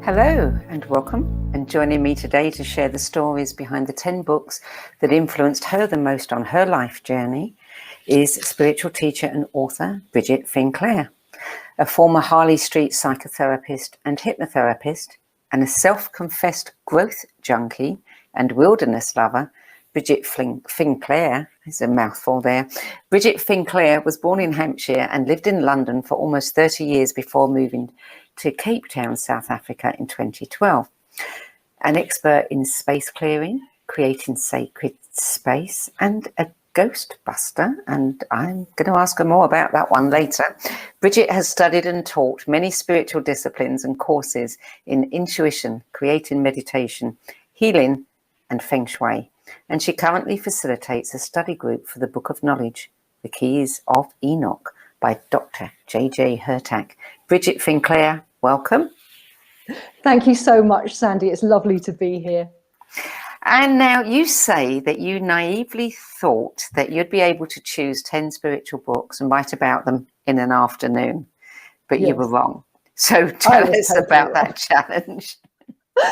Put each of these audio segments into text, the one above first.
Hello and welcome, and joining me today to share the stories behind the 10 books that influenced her the most on her life journey is spiritual teacher and author Bridget Finklaire, a former Harley Street psychotherapist and hypnotherapist, and a self-confessed growth junkie and wilderness lover. Bridget Finklaire is a mouthful there. Bridget Finklaire was born in Hampshire and lived in London for almost 30 years before moving to Cape Town, South Africa in 2012. An expert in space clearing, creating sacred space, and a ghost buster, and I'm going to ask her more about that one later. Bridget has studied and taught many spiritual disciplines and courses in intuition, creating meditation, healing, and Feng Shui. And she currently facilitates a study group for the Book of Knowledge, The Keys of Enoch, by Dr. J.J. Hertak. Bridget Finklaire, welcome. Thank you so much, Sandie. It's lovely to be here. And now you say that you naively thought that you'd be able to choose 10 spiritual books and write about them in an afternoon, but yes, you were wrong. So tell us about that challenge. Well,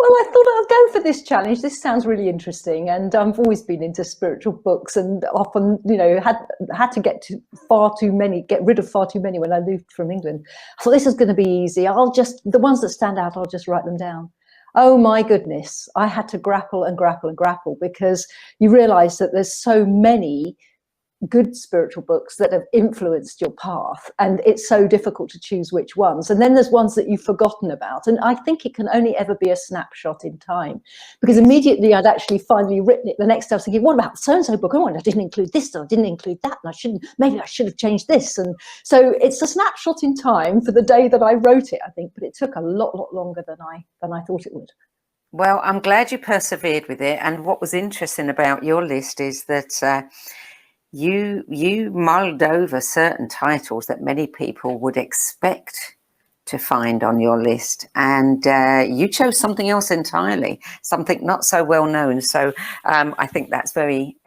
I thought I'll go for this challenge. This sounds really interesting, and I've always been into spiritual books, and often, had to get rid of far too many when I moved from England. I thought this is going to be easy. The ones that stand out, I'll just write them down. Oh my goodness, I had to grapple because you realise that there's so many good spiritual books that have influenced your path, and it's so difficult to choose which ones. And then there's ones that you've forgotten about, and I think it can only ever be a snapshot in time, because immediately I'd actually finally written it. The next day I was thinking, what about so-and-so book? Oh, I didn't include this, I didn't include that, and maybe I should have changed this. And so it's a snapshot in time for the day that I wrote it, I think, but it took a lot longer than I thought it would. Well, I'm glad you persevered with it. And what was interesting about your list is that you mulled over certain titles that many people would expect to find on your list, and you chose something else entirely, something not so well known. So I think that's very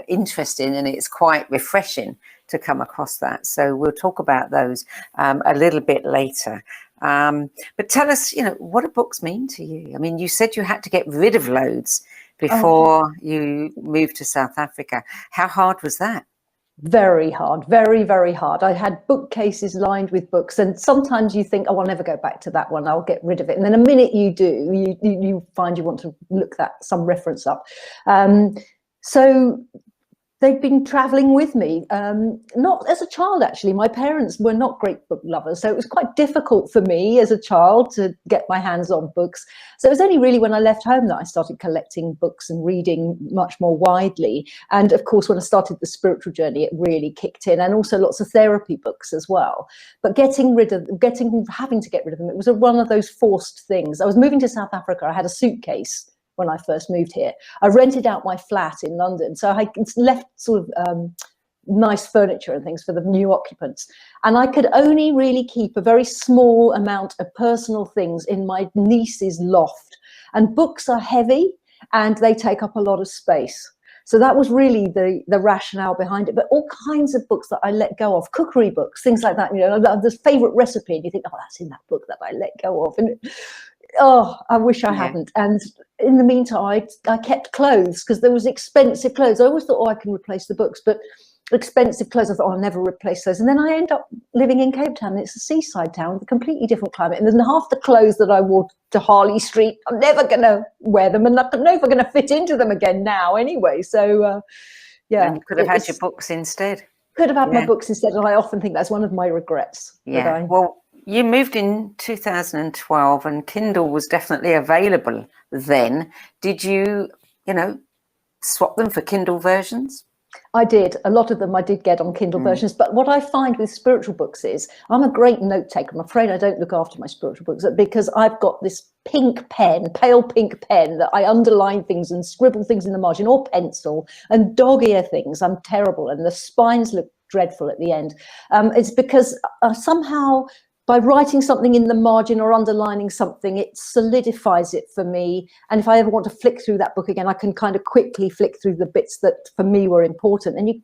interesting, and it's quite refreshing to come across that. So we'll talk about those a little bit later. But tell us, what do books mean to you? I mean, you said you had to get rid of loads before you moved to South Africa. How hard was that? Very hard, very, very hard. I had bookcases lined with books, and sometimes you think, oh, I'll never go back to that one, I'll get rid of it. And then the minute you do, you find you want to look some reference up. So they've been traveling with me, not as a child, actually. My parents were not great book lovers, so it was quite difficult for me as a child to get my hands on books. So it was only really when I left home that I started collecting books and reading much more widely. And of course, when I started the spiritual journey, it really kicked in, and also lots of therapy books as well. But having to get rid of them, it was one of those forced things. I was moving to South Africa. I had a suitcase when I first moved here. I rented out my flat in London, so I left sort of nice furniture and things for the new occupants. And I could only really keep a very small amount of personal things in my niece's loft. And books are heavy and they take up a lot of space. So that was really the rationale behind it. But all kinds of books that I let go of, cookery books, things like that, the favourite recipe, and you think, oh, that's in that book that I let go of. And I wish I hadn't. And in the meantime, I kept clothes, because there was expensive clothes. I always thought, I can replace the books, but expensive clothes, I thought, I'll never replace those. And then I end up living in Cape Town. It's a seaside town with a completely different climate. And then half the clothes that I wore to Harley Street, I'm never going to wear them, and I'm never going to fit into them again now anyway. So, And you could have had your books instead. Could have had my books instead. And I often think that's one of my regrets. Yeah, well, you moved in 2012 and Kindle was definitely available then. Did you, swap them for Kindle versions? I did. A lot of them I did get on Kindle versions. But what I find with spiritual books is I'm a great note taker. I'm afraid I don't look after my spiritual books, because I've got this pink pen, pale pink pen, that I underline things and scribble things in the margin, or pencil, and dog ear things. I'm terrible. And the spines look dreadful at the end. It's because somehow by writing something in the margin or underlining something, it solidifies it for me. And if I ever want to flick through that book again, I can kind of quickly flick through the bits that for me were important. And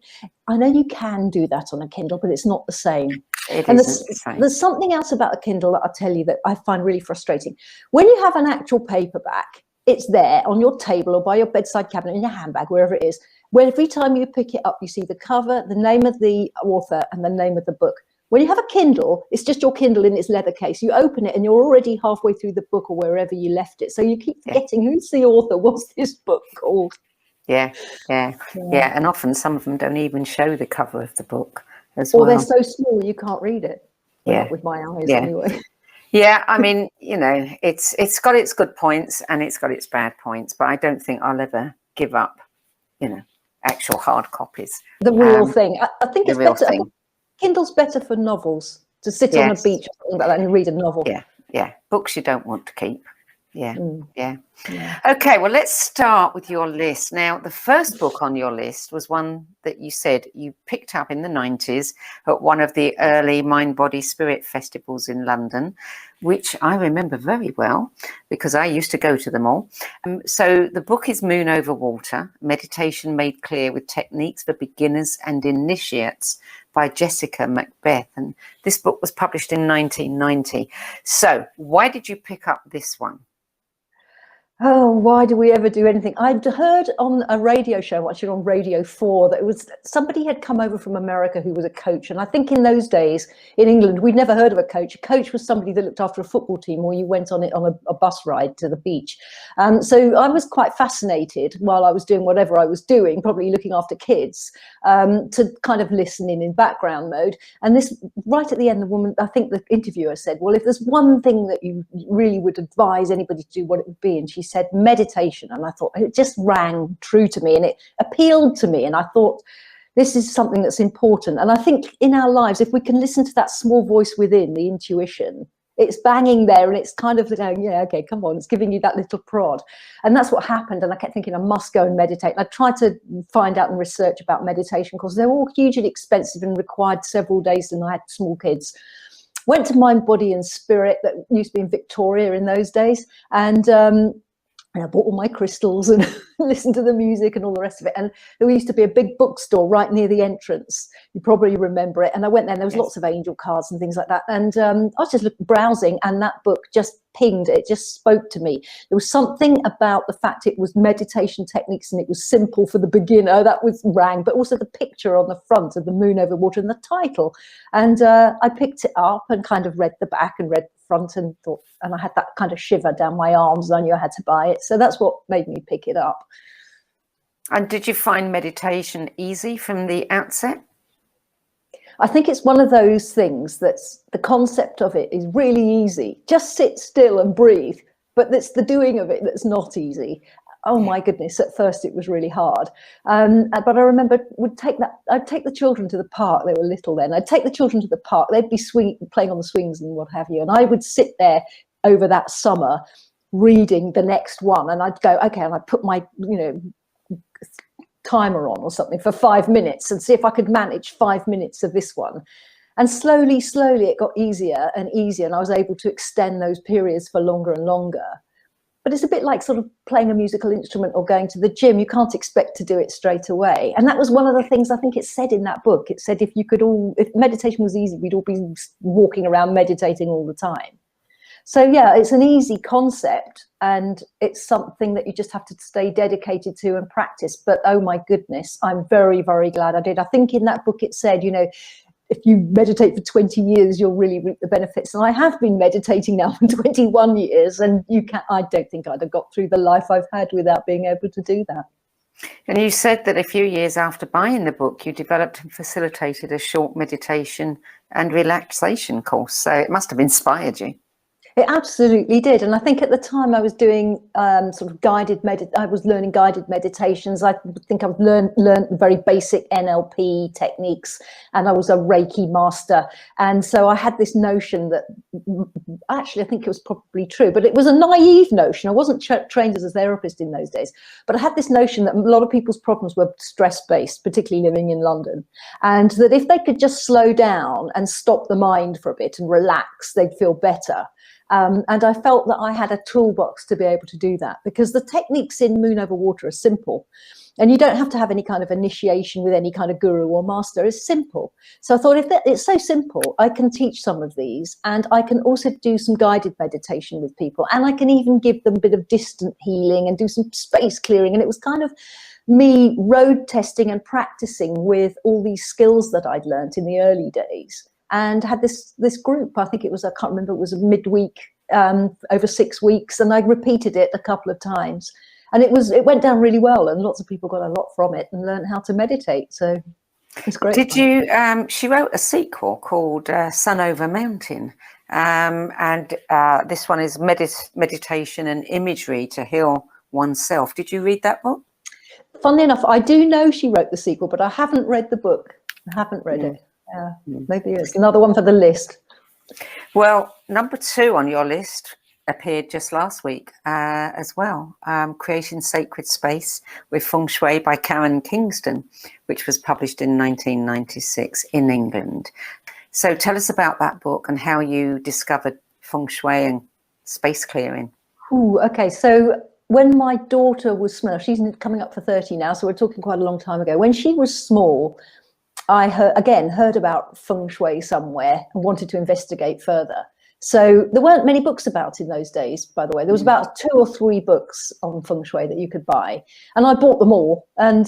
I know you can do that on a Kindle, but it's not the same. It and isn't the same. There's something else about a Kindle that I'll tell you that I find really frustrating. When you have an actual paperback, it's there on your table or by your bedside cabinet, in your handbag, wherever it is, where every time you pick it up, you see the cover, the name of the author, and the name of the book. When you have a Kindle, it's just your Kindle in its leather case. You open it and you're already halfway through the book or wherever you left it. So you keep forgetting who's the author, what's this book called? Yeah. And often some of them don't even show the cover of the book as well. Or well. they're so small you can't read it. Well, not with my eyes anyway. Yeah, I mean, it's got its good points and it's got its bad points, but I don't think I'll ever give up, actual hard copies. The real thing. I think it's better. Thing. Kindle's better for novels, to sit on a beach or something like that and read a novel. Yeah. Books you don't want to keep. Yeah. Okay, well, let's start with your list. Now, the first book on your list was one that you said you picked up in the 90s at one of the early Mind, Body, Spirit festivals in London, which I remember very well because I used to go to them all. So the book is Moon Over Water, Meditation Made Clear with Techniques for Beginners and Initiates by Jessica Macbeth. And this book was published in 1990. So why did you pick up this one? Oh, why do we ever do anything? I'd heard on a radio show, watching on Radio 4, that it was somebody had come over from America who was a coach. And I think in those days in England, we'd never heard of a coach. A coach was somebody that looked after a football team, or you went on it on a bus ride to the beach. So I was quite fascinated while I was doing whatever I was doing, probably looking after kids, to kind of listen in background mode. And this, right at the end, the woman, I think the interviewer said, well, if there's one thing that you really would advise anybody to do, what it would be. And she said meditation. And I thought it just rang true to me and it appealed to me. And I thought, this is something that's important. And I think in our lives, if we can listen to that small voice within, the intuition, it's banging there and it's kind of going, yeah, okay, come on, it's giving you that little prod. And that's what happened. And I kept thinking I must go and meditate. And I tried to find out and research about meditation because they're all hugely expensive and required several days, and I had small kids. Went to Mind, Body and Spirit, that used to be in Victoria in those days. And I bought all my crystals and listened to the music and all the rest of it. And there used to be a big bookstore right near the entrance. You probably remember it. And I went there and there was lots of angel cards and things like that. And I was just browsing and that book just pinged. It just spoke to me. There was something about the fact it was meditation techniques and it was simple for the beginner. That was rang, but also the picture on the front of the moon over water and the title. And I picked it up and kind of read the back and read the front and thought, and I had that kind of shiver down my arms. I knew I had to buy it. So that's what made me pick it up. And did you find meditation easy from the outset? I think it's one of those things that's the concept of it is really easy. Just sit still and breathe. But it's the doing of it that's not easy. Oh my goodness, at first it was really hard. But I remember I'd take the children to the park. They were little then. I'd take the children to the park. They'd be playing on the swings and what have you. And I would sit there over that summer reading the next one. And I'd go, okay, and I'd put my, timer on or something for 5 minutes and see if I could manage 5 minutes of this one. And slowly it got easier and easier. And I was able to extend those periods for longer and longer. But it's a bit like sort of playing a musical instrument or going to the gym. You can't expect to do it straight away. And that was one of the things I think it said in that book. It said if meditation was easy, we'd all be walking around meditating all the time. So yeah, it's an easy concept and it's something that you just have to stay dedicated to and practice. But oh my goodness, I'm very, very glad I did. I think in that book it said, if you meditate for 20 years, you'll really reap the benefits. And I have been meditating now for 21 years and I don't think I'd have got through the life I've had without being able to do that. And you said that a few years after buying the book, you developed and facilitated a short meditation and relaxation course. So it must have inspired you. It absolutely did. And I think at the time I was doing sort of I was learning guided meditations. I think I've learned very basic NLP techniques and I was a Reiki master. And so I had this notion that actually, I think it was probably true, but it was a naive notion. I wasn't trained as a therapist in those days, but I had this notion that a lot of people's problems were stress-based, particularly living in London, and that if they could just slow down and stop the mind for a bit and relax, they'd feel better. And I felt that I had a toolbox to be able to do that, because the techniques in Moon Over Water are simple. And you don't have to have any kind of initiation with any kind of guru or master. It's simple. So I thought, if it's so simple, I can teach some of these, and I can also do some guided meditation with people, and I can even give them a bit of distant healing and do some space clearing. And it was kind of me road testing and practicing with all these skills that I'd learned in the early days, and had this group. I think it was, I can't remember, it was a midweek over 6 weeks, and I repeated it a couple of times. And it went down really well, and lots of people got a lot from it and learned how to meditate. So it's great. Did you? She wrote a sequel called Sun Over Mountain, and this one is meditation and imagery to heal oneself. Did you read that book? Funnily enough, I do know she wrote the sequel, but I haven't read the book. I haven't read it. Maybe it's another one for the list. Well, number 2 on your list appeared just last week as well, Creating Sacred Space with Feng Shui by Karen Kingston, which was published in 1996 in England. So tell us about that book and how you discovered Feng Shui and space clearing. Okay, so when my daughter was small, she's coming up for 30 now, so we're talking quite a long time ago. When she was small, I heard about Feng Shui somewhere and wanted to investigate further. So there weren't many books about in those days, by the way. There was about 2 or 3 books on Feng Shui that you could buy. And I bought them all and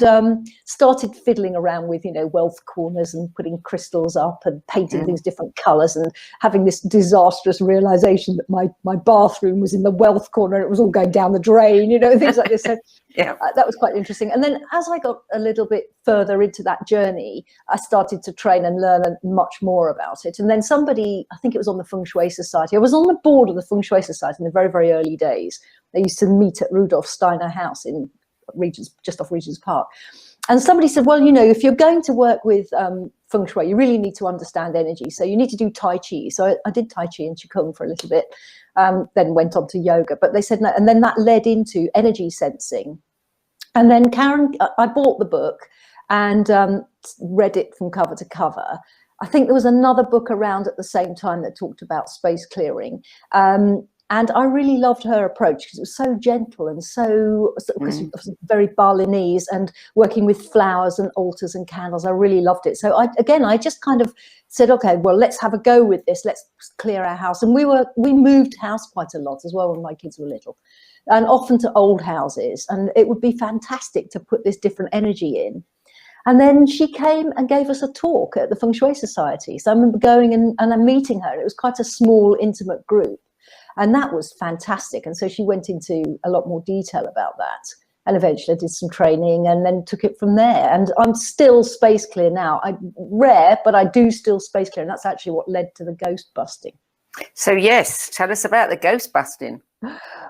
started fiddling around with, wealth corners and putting crystals up and painting things different colours, and having this disastrous realisation that my bathroom was in the wealth corner and it was all going down the drain, things like this. So that was quite interesting. And then as I got a little bit further into that journey, I started to train and learn much more about it. And then somebody, I think it was on the Feng Shui Society, I was on the board of the Feng Shui Society in the very, very early days. They used to meet at Rudolf Steiner House in just off Regent's Park. And somebody said, well, if you're going to work with Feng Shui, you really need to understand energy. So you need to do Tai Chi. So I did Tai Chi and Qigong for a little bit, then went on to yoga. But they said no, and then that led into energy sensing. And then I bought the book and read it from cover to cover. I think there was another book around at the same time that talked about space clearing. And I really loved her approach because it was so gentle and so very Balinese, and working with flowers and altars and candles. I really loved it. So I just kind of said, okay, well, let's have a go with this. Let's clear our house. And we moved house quite a lot as well when my kids were little, and often to old houses. And it would be fantastic to put this different energy in. And then she came and gave us a talk at the Feng Shui Society. So I remember going and I'm meeting her. It was quite a small, intimate group. And that was fantastic. And so she went into a lot more detail about that. And eventually I did some training and then took it from there. And I'm still space clear now. I'm rare, but I do still space clear. And that's actually what led to the ghost busting. So yes, tell us about the ghost busting.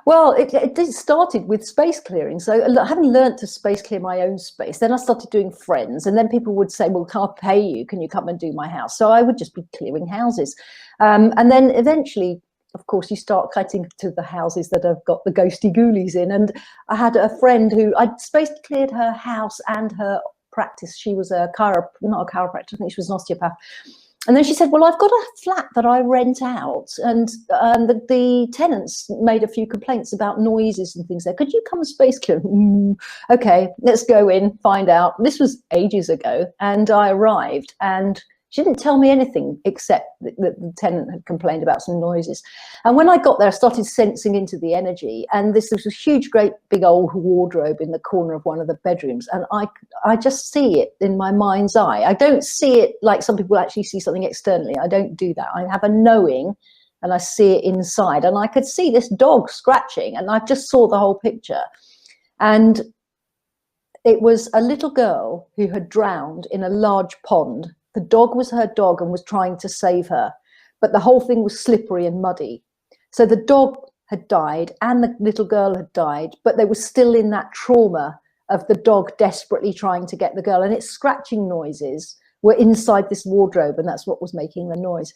Well, it started with space clearing. So having learned to space clear my own space, then I started doing friends. And then people would say, well, can I pay you? Can you come and do my house? So I would just be clearing houses. And then eventually, of course, you start cutting to the houses that have got the ghosty ghoulies in. And I had a friend who I'd space cleared her house and her practice. She was not a chiropractor, I think she was an osteopath. And then she said, well, I've got a flat that I rent out, and the tenants made a few complaints about noises and things there. Could you come and space clear? Okay, let's go in, find out. This was ages ago, and I arrived, and she didn't tell me anything except that the tenant had complained about some noises. And when I got there, I started sensing into the energy. And this was a huge, great, big old wardrobe in the corner of one of the bedrooms. And I just see it in my mind's eye. I don't see it like some people actually see something externally. I don't do that. I have a knowing, and I see it inside. And I could see this dog scratching, and I just saw the whole picture. And it was a little girl who had drowned in a large pond. The dog was her dog and was trying to save her, but the whole thing was slippery and muddy. So the dog had died and the little girl had died, but they were still in that trauma of the dog desperately trying to get the girl, and its scratching noises were inside this wardrobe, and that's what was making the noise.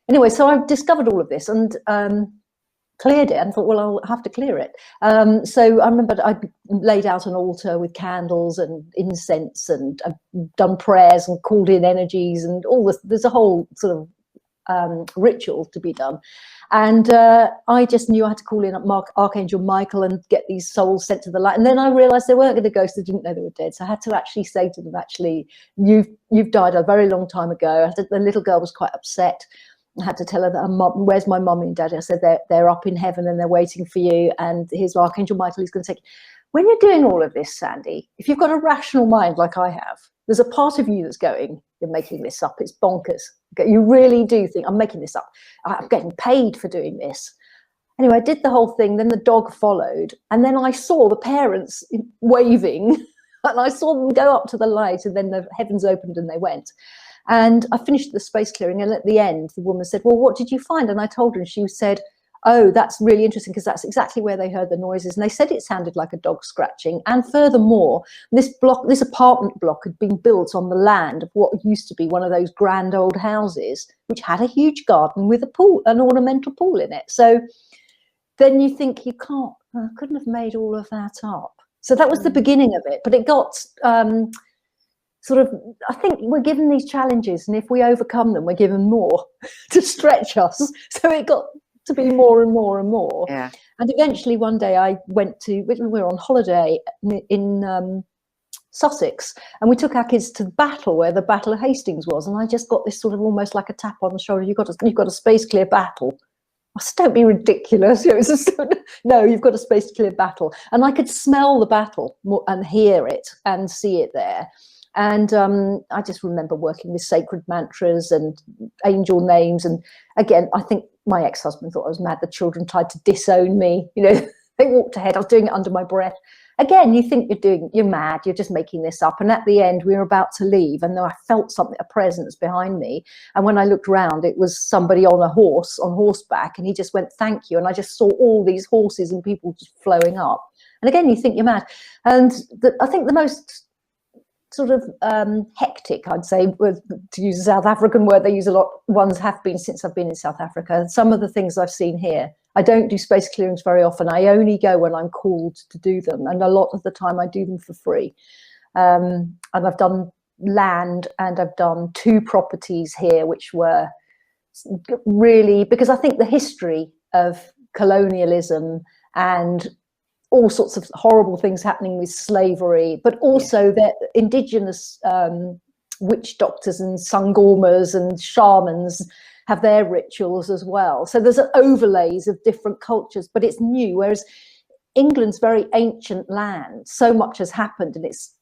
Anyway, so I discovered all of this and cleared it and thought, well, I'll have to clear it. So I remember I laid out an altar with candles and incense, and I've done prayers and called in energies and all this. There's a whole sort of ritual to be done. And I just knew I had to call in Archangel Michael and get these souls sent to the light. And then I realized they weren't going to ghosts. I didn't know they were dead. So I had to actually say to them, actually, you've died a very long time ago. The little girl was quite upset. I had to tell her that, where's my mum and daddy? I said, they're up in heaven and they're waiting for you. And here's Archangel Michael who's going to take you. When you're doing all of this, Sandie, if you've got a rational mind like I have, there's a part of you that's going, you're making this up. It's bonkers. You really do think, I'm making this up. I'm getting paid for doing this. Anyway, I did the whole thing. Then the dog followed. And then I saw the parents waving. And I saw them go up to the light. And then the heavens opened and they went. And I finished the space clearing, and at the end, the woman said, well, what did you find? And I told her, and she said, oh, that's really interesting, because that's exactly where they heard the noises. And they said it sounded like a dog scratching. And furthermore, this apartment block had been built on the land of what used to be one of those grand old houses, which had a huge garden with a pool, an ornamental pool in it. So then you think, I couldn't have made all of that up. So that was the beginning of it. But it got... sort of, I think we're given these challenges, and if we overcome them, we're given more to stretch us. So it got to be more and more and more. Yeah. And eventually one day we were on holiday in Sussex, and we took our kids to the battle where the Battle of Hastings was. And I just got this sort of almost like a tap on the shoulder. You've got a space clear battle. I said, don't be ridiculous. It was just, no, you've got a space clear battle. And I could smell the battle and hear it and see it there. And I just remember working with sacred mantras and angel names. And again, I think my ex-husband thought I was mad. The children tried to disown me. They walked ahead. I was doing it under my breath. Again, you think you're mad. You're just making this up. And at the end, we were about to leave. And then I felt a presence behind me. And when I looked round, it was somebody on horseback. And he just went, thank you. And I just saw all these horses and people just flowing up. And again, you think you're mad. And I think the most sort of hectic, I'd say, to use a South African word they use a lot, ones have been since I've been in South Africa. Some of the things I've seen here, I don't do space clearings very often. I only go when I'm called to do them, and a lot of the time I do them for free. And I've done land, and I've done 2 properties here, which were really, because I think the history of colonialism and all sorts of horrible things happening with slavery, but also that indigenous witch doctors and sangomas and shamans have their rituals as well. So there's overlays of different cultures, but it's new. Whereas England's very ancient land, so much has happened, and it's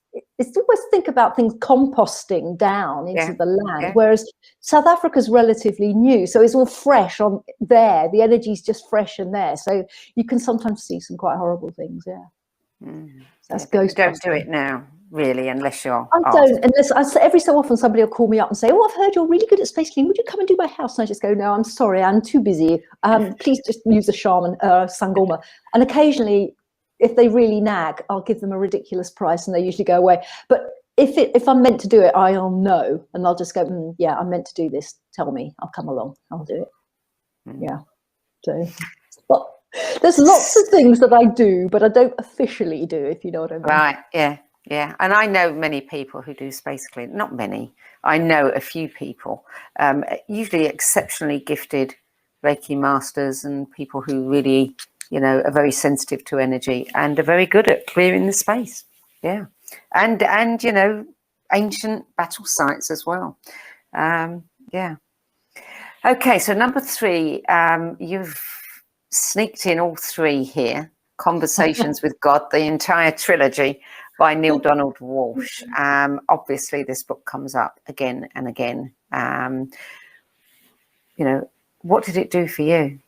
always think about things composting down into the land, whereas South Africa's relatively new, so it's all fresh on there. The energy's just fresh in there, so you can sometimes see some quite horrible things. That's ghost. Don't do it now, really, unless you're every so often somebody will call me up and say, oh, I've heard you're really good at space cleaning, would you come and do my house? And I just go, no, I'm sorry, I'm too busy. Please just use a shaman, sangoma. And occasionally, if they really nag, I'll give them a ridiculous price and they usually go away. But if I'm meant to do it, I'll know, and I'll just go, yeah, I'm meant to do this. Tell me, I'll come along. I'll do it. Yeah. So, but there's lots of things that I do, but I don't officially do, if you know what I mean. Right. Yeah. Yeah. And I know many people who do space cleaning. Not many. I know a few people, usually exceptionally gifted Reiki masters and people who really, are very sensitive to energy and are very good at clearing the space. Yeah. And ancient battle sites as well. Yeah. Okay. So number 3, you've sneaked in all 3 here. Conversations with God, the entire trilogy by Neale Donald Walsh. Obviously this book comes up again and again. What did it do for you?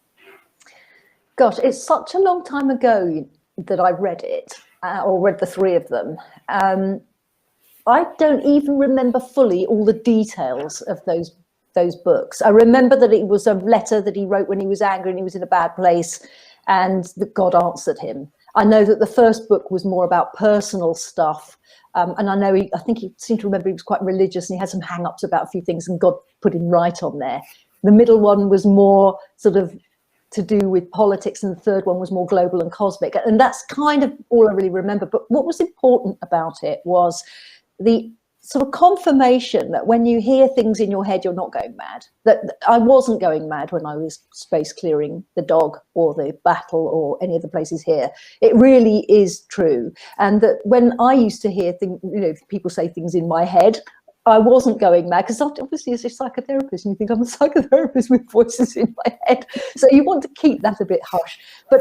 Gosh, it's such a long time ago that I read it, or read the 3 of them. I don't even remember fully all the details of those books. I remember that it was a letter that he wrote when he was angry and he was in a bad place, and that God answered him. I know that the first book was more about personal stuff, And I think he seemed to remember he was quite religious, and he had some hang-ups about a few things, and God put him right on there. The middle one was more sort of to do with politics, and the third one was more global and cosmic. And that's kind of all I really remember. But what was important about it was the sort of confirmation that when you hear things in your head, you're not going mad. That I wasn't going mad when I was space clearing the dog or the battle or any of the places here. It really is true. And that when I used to hear things, people say things in my head, I wasn't going mad, because obviously as a psychotherapist, and you think I'm a psychotherapist with voices in my head. So you want to keep that a bit hush. But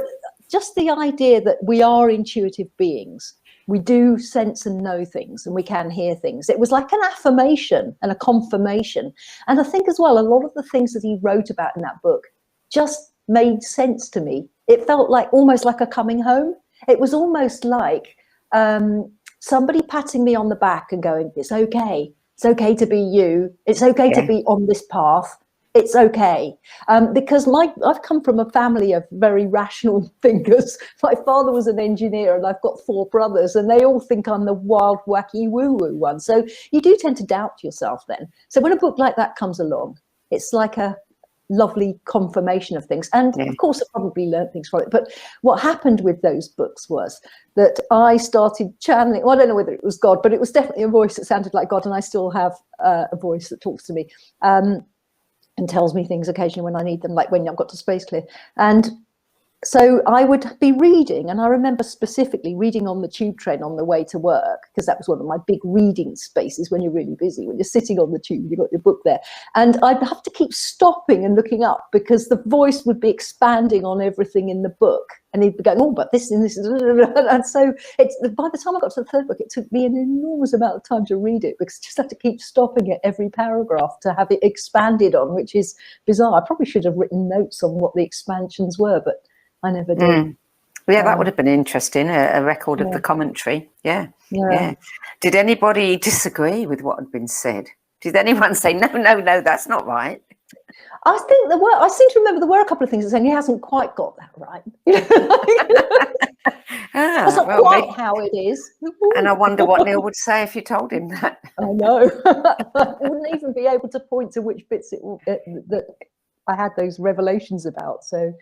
just the idea that we are intuitive beings, we do sense and know things, and we can hear things. It was like an affirmation and a confirmation. And I think as well, a lot of the things that he wrote about in that book just made sense to me. It felt like almost like a coming home. It was almost like somebody patting me on the back and going, it's okay. It's okay to be you. It's okay to be on this path. It's okay. Because I've come from a family of very rational thinkers. My father was an engineer, and I've got 4 brothers, and they all think I'm the wild, wacky, woo-woo one. So you do tend to doubt yourself then. So when a book like that comes along, it's like a lovely confirmation of things. And of course, I probably learned things from it. But what happened with those books was that I started channeling. Well, I don't know whether it was God, but it was definitely a voice that sounded like God. And I still have a voice that talks to me. And tells me things occasionally when I need them, like when I've got to space clear. And so I would be reading, and I remember specifically reading on the tube train on the way to work, because that was one of my big reading spaces when you're really busy, when you're sitting on the tube, you've got your book there. And I'd have to keep stopping and looking up, because the voice would be expanding on everything in the book. And he'd be going, oh, but this and this. And so by the time I got to the third book, it took me an enormous amount of time to read it, because I just had to keep stopping at every paragraph to have it expanded on, which is bizarre. I probably should have written notes on what the expansions were, but I never did. Yeah, that would have been interesting, a record of the commentary. Yeah. Did anybody disagree with what had been said? Did anyone say, no, that's not right? I think I seem to remember there were a couple of things that saying he hasn't quite got that right. That's not quite how it is. And I wonder what Neil would say if you told him that. I know. I wouldn't even be able to point to which bits that I had those revelations about. So,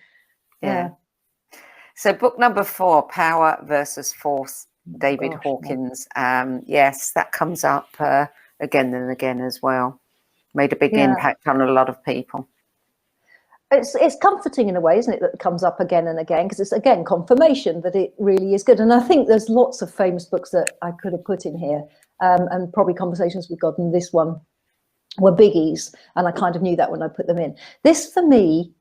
yeah. So book number 4, Power versus Force, David Hawkins. Yes, that comes up again and again as well. Made a big impact on a lot of people. It's comforting in a way, isn't it, that it comes up again and again, because it's, again, confirmation that it really is good. And I think there's lots of famous books that I could have put in here, and probably Conversations with God and this one were biggies, and I kind of knew that when I put them in. This, for me,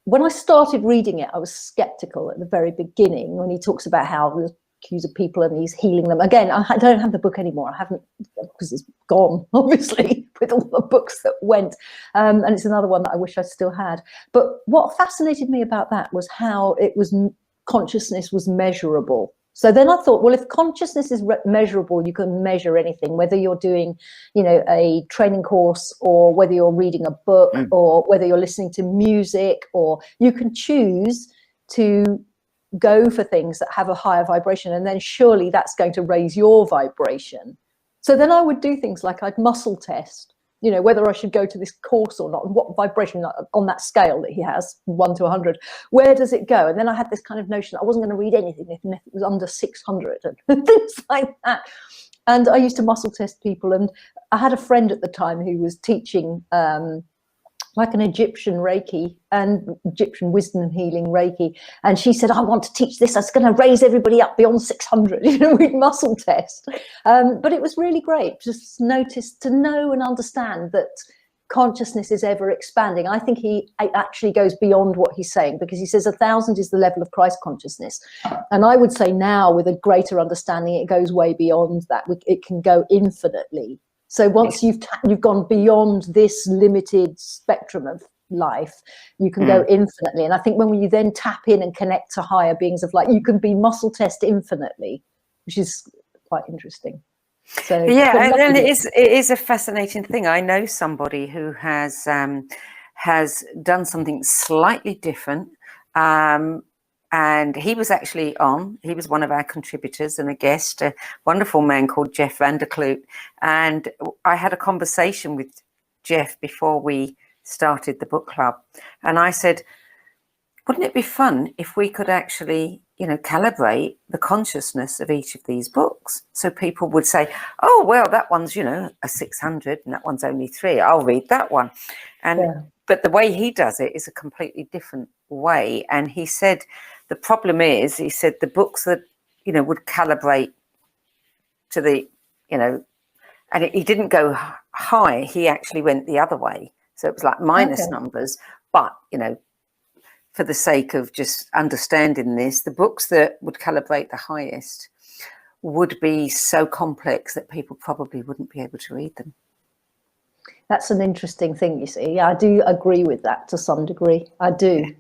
when I started reading it, I was skeptical at the very beginning when he talks about how the accuser people and he's healing them. Again, I don't have the book anymore. I haven't, because it's gone, obviously, with all the books that went. And it's another one that I wish I still had. But what fascinated me about that was how it was, consciousness was measurable. So then I thought, well, if consciousness is measurable, you can measure anything, whether you're doing, a training course, or whether you're reading a book, or whether you're listening to music, or you can choose to go for things that have a higher vibration, and then surely that's going to raise your vibration. So then I would do things like I'd muscle test, whether I should go to this course or not, and what vibration on that scale that he has, 1 to 100, where does it go? And then I had this kind of notion I wasn't going to read anything if it was under 600 and things like that. And I used to muscle test people, and I had a friend at the time who was teaching like an Egyptian Reiki and Egyptian wisdom healing Reiki. And she said, I want to teach this. That's going to raise everybody up beyond 600. We'd muscle test. But it was really great. Just to know and understand that consciousness is ever expanding. I think he actually goes beyond what he's saying, because he says 1,000 is the level of Christ consciousness. And I would say now, with a greater understanding, it goes way beyond that. It can go infinitely. So once you've gone beyond this limited spectrum of life, you can go infinitely. And I think when you then tap in and connect to higher beings of light, you can be muscle test infinitely, which is quite interesting. So and it is a fascinating thing. I know somebody who has done something slightly different, and and he was actually on. He was one of our contributors and a guest, a wonderful man called Jeff Vanderkloot. And I had a conversation with Jeff before we started the book club. And I said, wouldn't it be fun if we could actually, calibrate the consciousness of each of these books? So people would say, oh, well, that one's, a 600 and that one's only 3. I'll read that one. But the way he does it is a completely different way. And he said, the problem is, he said, the books that, would calibrate to the, and he didn't go high. He actually went the other way. So it was like minus numbers. But, for the sake of just understanding this, the books that would calibrate the highest would be so complex that people probably wouldn't be able to read them. That's an interesting thing, you see. I do agree with that to some degree. I do.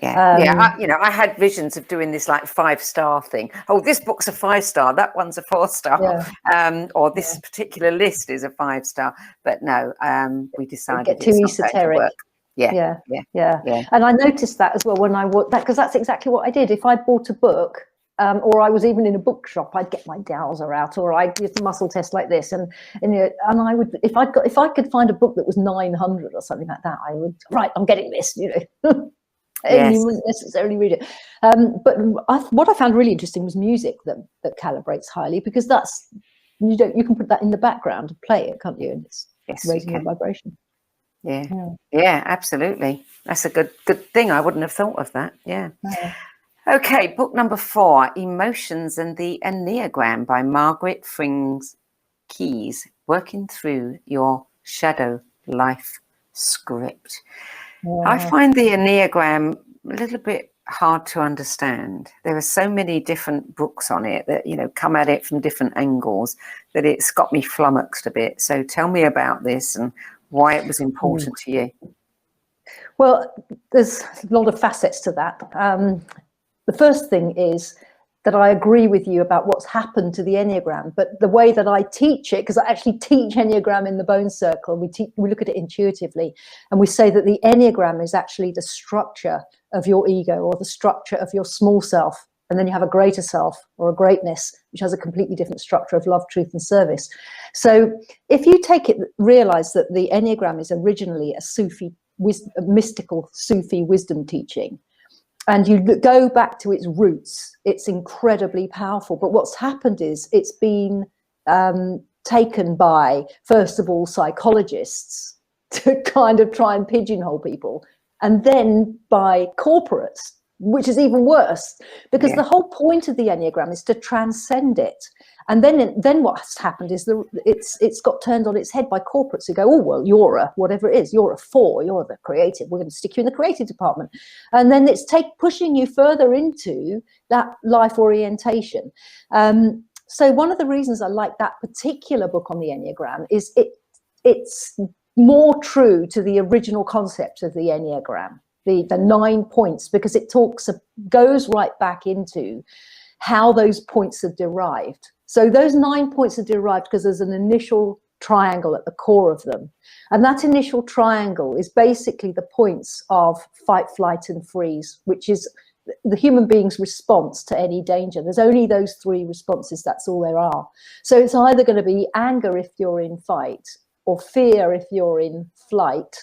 I had visions of doing this like 5-star thing. Oh, this book's a 5-star, that one's a 4-star, or this particular list is a 5-star. But no, we decided get too esoteric. Yeah. And I noticed that as well when I bought that, because that's exactly what I did. If I bought a book, or I was even in a bookshop, I'd get my dowser out, or I'd do a muscle test like this, and I would, if I could find a book that was 900 or something like that, I would, right, I'm getting this, And you wouldn't necessarily read it. But what I found really interesting was music that calibrates highly, because that's, you can put that in the background and play it, can't you? And it's raising your vibration. Yeah, absolutely. That's a good thing. I wouldn't have thought of that. Yeah. Okay, book number 4, Emotions and the Enneagram by Margaret Frings Keys, Working Through Your Shadow Life Script. I find the Enneagram a little bit hard to understand. There are so many different books on it that, come at it from different angles that it's got me flummoxed a bit. So tell me about this and why it was important to you. Well, there's a lot of facets to that. The first thing is that I agree with you about what's happened to the Enneagram, but the way that I teach it, because I actually teach Enneagram in the Bone Circle, we look at it intuitively, and we say that the Enneagram is actually the structure of your ego, or the structure of your small self, and then you have a greater self, or a greatness, which has a completely different structure of love, truth, and service. So if you realize that the Enneagram is originally a mystical Sufi wisdom teaching, and you go back to its roots, it's incredibly powerful. But what's happened is it's been taken by, first of all, psychologists to kind of try and pigeonhole people, and then by corporates, which is even worse, because the whole point of the Enneagram is to transcend it. And then what's happened is it's got turned on its head by corporates who go, oh, well, you're a whatever it is, you're a 4, you're the creative, we're going to stick you in the creative department. And then it's pushing you further into that life orientation. So one of the reasons I like that particular book on the Enneagram is it's more true to the original concept of the Enneagram, the 9 points, because it goes right back into how those points are derived. So those 9 points are derived because there's an initial triangle at the core of them. And that initial triangle is basically the points of fight, flight, and freeze, which is the human being's response to any danger. There's only those 3 responses, that's all there are. So it's either going to be anger if you're in fight, or fear if you're in flight,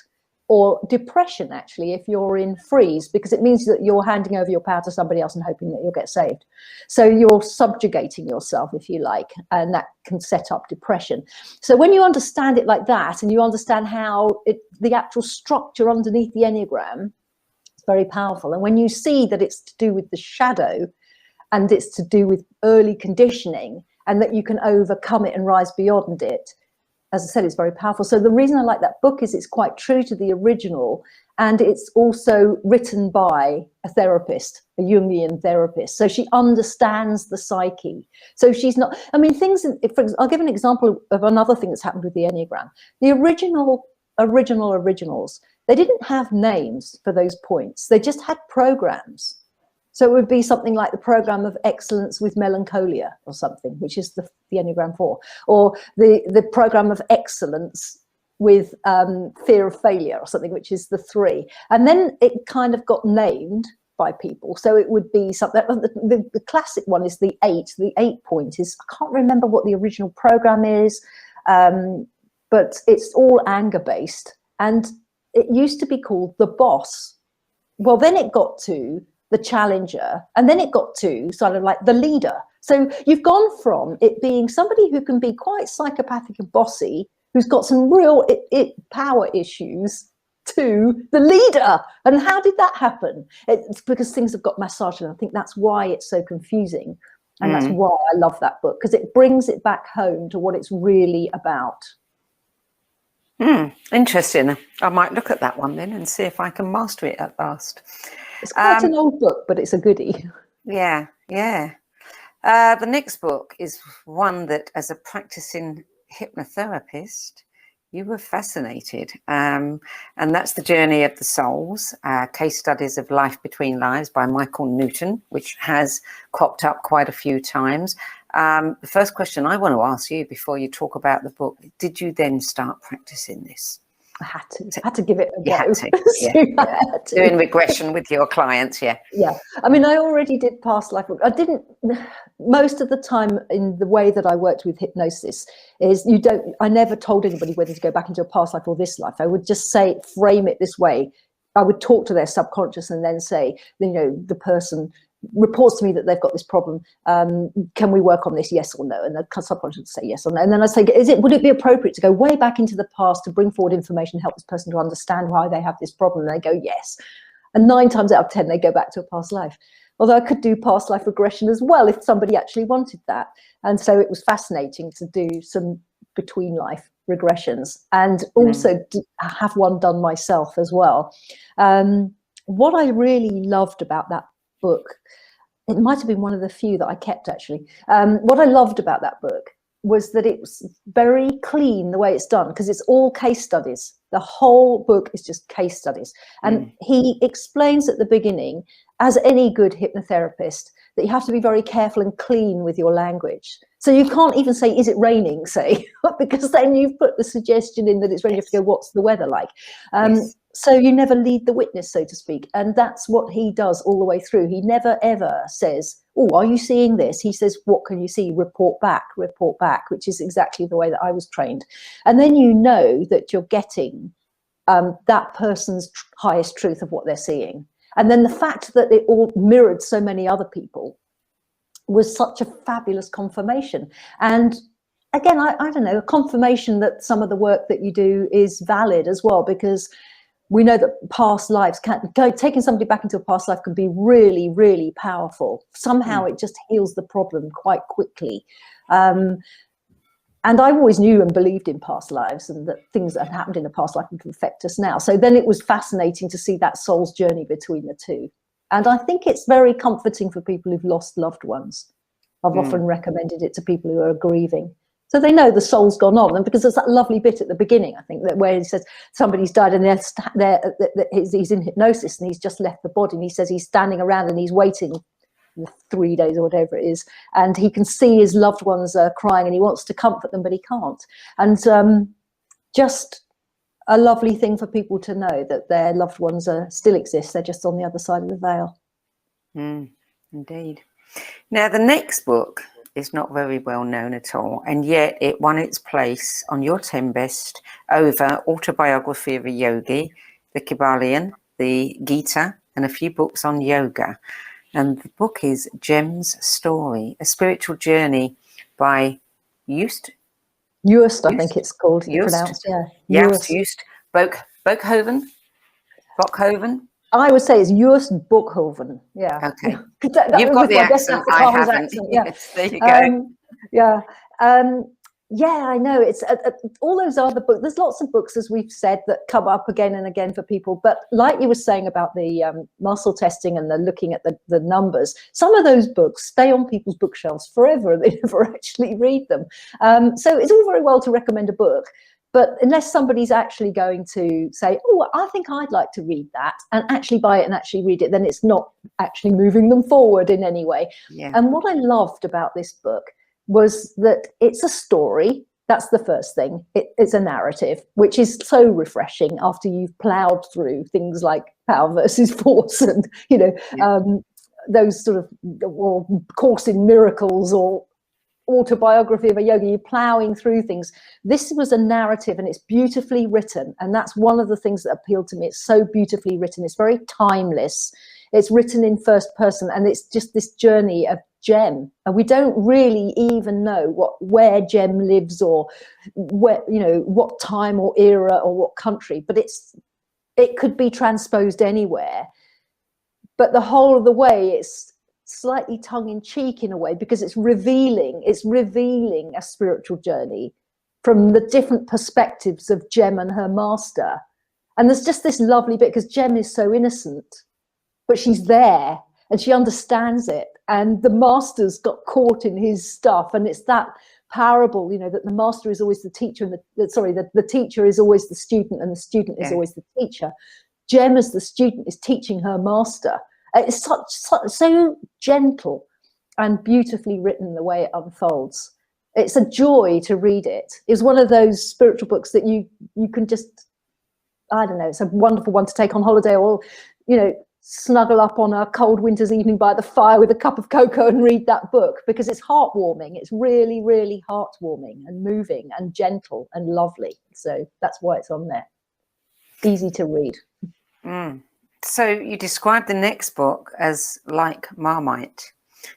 or depression, actually, if you're in freeze, because it means that you're handing over your power to somebody else and hoping that you'll get saved. So you're subjugating yourself, if you like, and that can set up depression. So when you understand it like that, and you understand how the actual structure underneath the Enneagram, it's very powerful. And when you see that it's to do with the shadow, and it's to do with early conditioning, and that you can overcome it and rise beyond it, as I said, it's very powerful. So the reason I like that book is it's quite true to the original, and it's also written by a therapist, a Jungian therapist. So she understands the psyche. So she's not, I mean, I'll give an example of another thing that's happened with the Enneagram. The originals, they didn't have names for those points. They just had programs. So it would be something like the program of excellence with melancholia or something, which is the Enneagram 4, or the program of excellence with fear of failure or something, which is the 3. And then it kind of got named, by people. So it would be something, the classic one is the 8 point is, I can't remember what the original program is, but it's all anger based, and it used to be called the boss. Well, then it got to the challenger, and then it got to sort of like the leader. So you've gone from it being somebody who can be quite psychopathic and bossy, who's got some real power issues, to the leader. And how did that happen? It's because things have got massaged, and I think that's why it's so confusing. And that's why I love that book, because it brings it back home to what it's really about. Interesting. I might look at that one then and see if I can master it at last. It's quite an old book, but it's a goodie. Yeah. The next book is one that, as a practicing hypnotherapist, you were fascinated. And that's The Journey of the Souls, Case Studies of Life Between Lives by Michael Newton, which has cropped up quite a few times. The first question I want to ask you before you talk about the book, did you then start practicing this? I had to give it a go. You had to. Doing regression with your clients, yeah. I mean, I already did past life work. I didn't, most of the time in the way that I worked with hypnosis is I never told anybody whether to go back into a past life or this life. I would just frame it this way. I would talk to their subconscious and then say, the person reports to me that they've got this problem. Can we work on this? Yes or no? And the subconscious would say yes or no. And then I say, would it be appropriate to go way back into the past to bring forward information, help this person to understand why they have this problem? And they go, yes. And 9 times out of 10, they go back to a past life. Although I could do past life regression as well if somebody actually wanted that. And so it was fascinating to do some between life regressions and also have one done myself as well. What I really loved about that book, it might have been one of the few that I kept actually. What I loved about that book was that it was very clean the way it's done, because it's all case studies. The whole book is just case studies. And he explains at the beginning, as any good hypnotherapist, that you have to be very careful and clean with your language. So you can't even say, is it raining, say, because then you've put the suggestion in that it's raining. You have to go, what's the weather like? So you never lead the witness, so to speak. And that's what he does all the way through. He never, ever says, oh, are you seeing this? He says, what can you see? Report back, which is exactly the way that I was trained. And then you know that you're getting that person's highest truth of what they're seeing. And then the fact that it all mirrored so many other people was such a fabulous confirmation. And again, I don't know, a confirmation that some of the work that you do is valid as well, because we know that past lives taking somebody back into a past life can be really, really powerful. Somehow it just heals the problem quite quickly. And I always knew and believed in past lives, and that things that had happened in a past life would affect us now. So then it was fascinating to see that soul's journey between the two. And I think it's very comforting for people who've lost loved ones. I've often recommended it to people who are grieving. So they know the soul's gone on. And because there's that lovely bit at the beginning, I think, that where he says somebody's died and he's in hypnosis and he's just left the body. And he says he's standing around and he's waiting 3 days or whatever it is. And he can see his loved ones crying and he wants to comfort them, but he can't. And just a lovely thing for people to know that their loved ones still exist. They're just on the other side of the veil. Indeed. Now, the next book is not very well known at all, and yet it won its place on your 10 best over Autobiography of a Yogi, the Kybalion, the Gita, and a few books on yoga. And the book is Jem's Story, a spiritual journey by Joost, I think it's called. Pronounced, Joost Bockhoven. I would say it's Joost Bockhoven. Yeah. Okay. You've got the accent. I haven't. Accent, yeah. Yes, there you go. I know. It's all those other books. There's lots of books, as we've said, that come up again and again for people. But like you were saying about the muscle testing and the looking at the numbers, some of those books stay on people's bookshelves forever and they never actually read them. So it's all very well to recommend a book, but unless somebody's actually going to say, oh, I think I'd like to read that, and actually buy it and actually read it, then it's not actually moving them forward in any way. Yeah. And what I loved about this book was that it's a story, That's the first thing. It's a narrative, which is so refreshing after you've ploughed through things like Power versus Force and, those sort of, or Course in Miracles or Autobiography of a Yogi. You're ploughing through things. This was a narrative, and it's beautifully written. And that's one of the things that appealed to me. It's so beautifully written. It's very timeless. It's written in first person, and it's just this journey of Jem, and we don't really even know where Jem lives, or where, what time or era or what country, but it could be transposed anywhere. But the whole of the way, it's slightly tongue-in-cheek in a way, because it's revealing a spiritual journey from the different perspectives of Jem and her master. And there's just this lovely bit, because Jem is so innocent, but she's there and she understands it. And the master's got caught in his stuff. And it's that parable, that the master is always the teacher, and the teacher is always the student, and the student is always the teacher. Jem, as the student, is teaching her master. It's so gentle and beautifully written the way it unfolds. It's a joy to read it. It's one of those spiritual books that you can just, I don't know, it's a wonderful one to take on holiday, or, snuggle up on a cold winter's evening by the fire with a cup of cocoa and read that book, because it's heartwarming. It's really, really heartwarming and moving and gentle and lovely. So that's why it's on there. Easy to read. So you described the next book as like Marmite.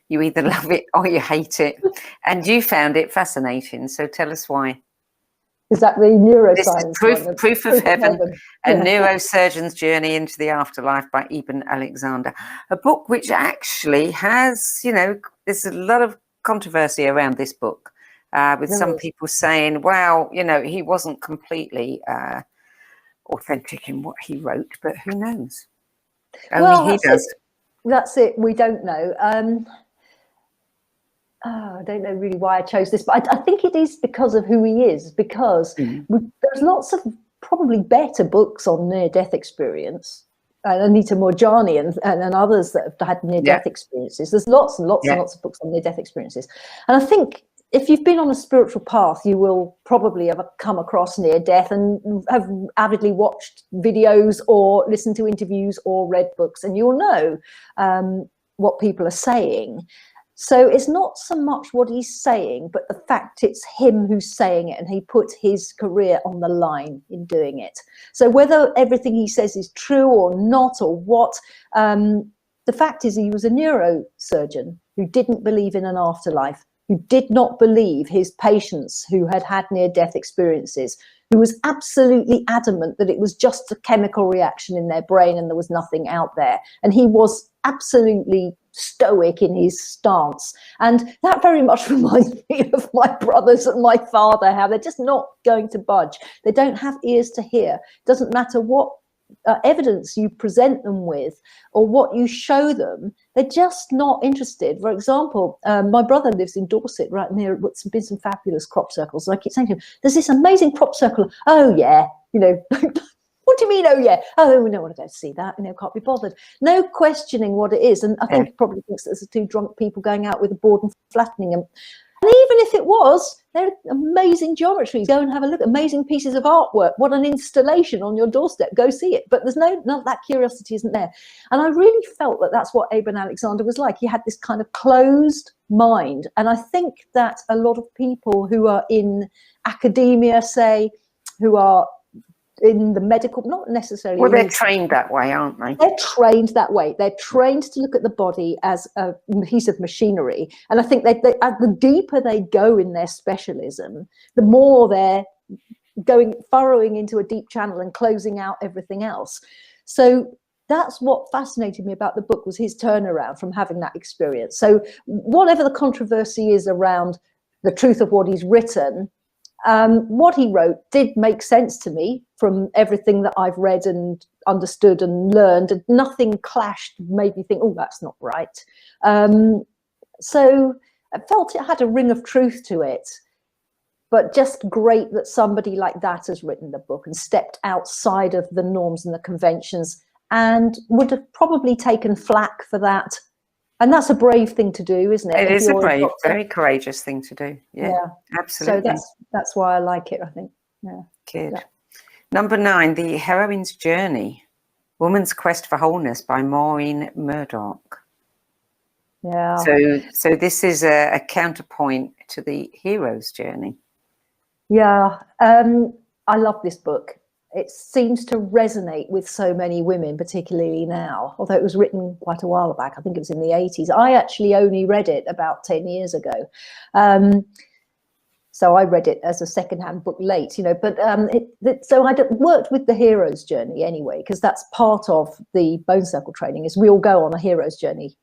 You either love it or you hate it, and you found it fascinating. So tell us why. Is that the Neuroscience? Proof of Heaven, a Neurosurgeon's Journey into the Afterlife by Eben Alexander. A book which actually has, there's a lot of controversy around this book, with some people saying, well, he wasn't completely authentic in what he wrote, but who knows? Only he does. That's it. We don't know. I don't know really why I chose this, but I think it is because of who he is, because there's lots of probably better books on near-death experience. Anita Morjani and others that have had near-death experiences. There's lots and lots and lots of books on near-death experiences. And I think if you've been on a spiritual path, you will probably have come across near-death and have avidly watched videos or listened to interviews or read books, and you'll know what people are saying. So it's not so much what he's saying, but the fact it's him who's saying it, and he put his career on the line in doing it. So whether everything he says is true or not, or what, the fact is he was a neurosurgeon who didn't believe in an afterlife, who did not believe his patients who had had near-death experiences, who was absolutely adamant that it was just a chemical reaction in their brain and there was nothing out there. And he was absolutely stoic in his stance. And that very much reminds me of my brothers and my father, how they're just not going to budge. They don't have ears to hear. It doesn't matter what evidence you present them with or what you show them, they're just not interested. For example, my brother lives in Dorset, right near what's been some fabulous crop circles. And I keep saying to him, there's this amazing crop circle. Oh yeah, what do you mean, oh yeah? Oh, we don't want to go to see that, can't be bothered. No questioning what it is. And I think he probably thinks that there's two drunk people going out with a board and flattening them. And even if it was, they're amazing geometries. Go and have a look. Amazing pieces of artwork. What an installation on your doorstep. Go see it. But there's none of that curiosity isn't there. And I really felt that that's what Eben Alexander was like. He had this kind of closed mind. And I think that a lot of people who are in academia, say, who are in the medical, not necessarily. Well, they're trained that way, aren't they? They're trained that way. They're trained to look at the body as a piece of machinery. And I think the deeper they go in their specialism, the more they're furrowing into a deep channel and closing out everything else. So that's what fascinated me about the book, was his turnaround from having that experience. So whatever the controversy is around the truth of what he's written, what he wrote did make sense to me from everything that I've read and understood and learned, and nothing clashed, made me think, oh, that's not right. So I felt it had a ring of truth to it, but just great that somebody like that has written the book and stepped outside of the norms and the conventions, and would have probably taken flack for that And that's a brave thing to do, isn't it? It is a brave, very courageous thing to do. Yeah, absolutely. So that's why I like it, I think. Yeah. Good. Yeah. Number 9, The Heroine's Journey, Woman's Quest for Wholeness by Maureen Murdoch. Yeah. So this is a counterpoint to the hero's journey. Yeah. I love this book. It seems to resonate with so many women, particularly now, although it was written quite a while back. I think it was in the 80s. I actually only read it about 10 years ago. So I read it as a secondhand book late, you know, but so I worked with the hero's journey anyway, because that's part of the bone circle training, is we all go on a hero's journey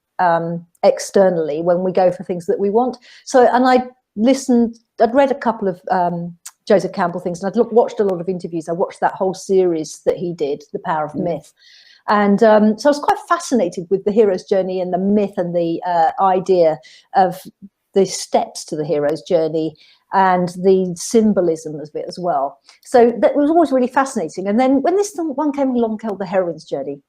externally when we go for things that we want. So, and I'd read a couple of Joseph Campbell things, and watched a lot of interviews. I watched that whole series that he did, The Power of Myth. And so I was quite fascinated with the hero's journey and the myth and the idea of the steps to the hero's journey and the symbolism of it as well. So that was always really fascinating. And then when this one came along called The Heroine's Journey,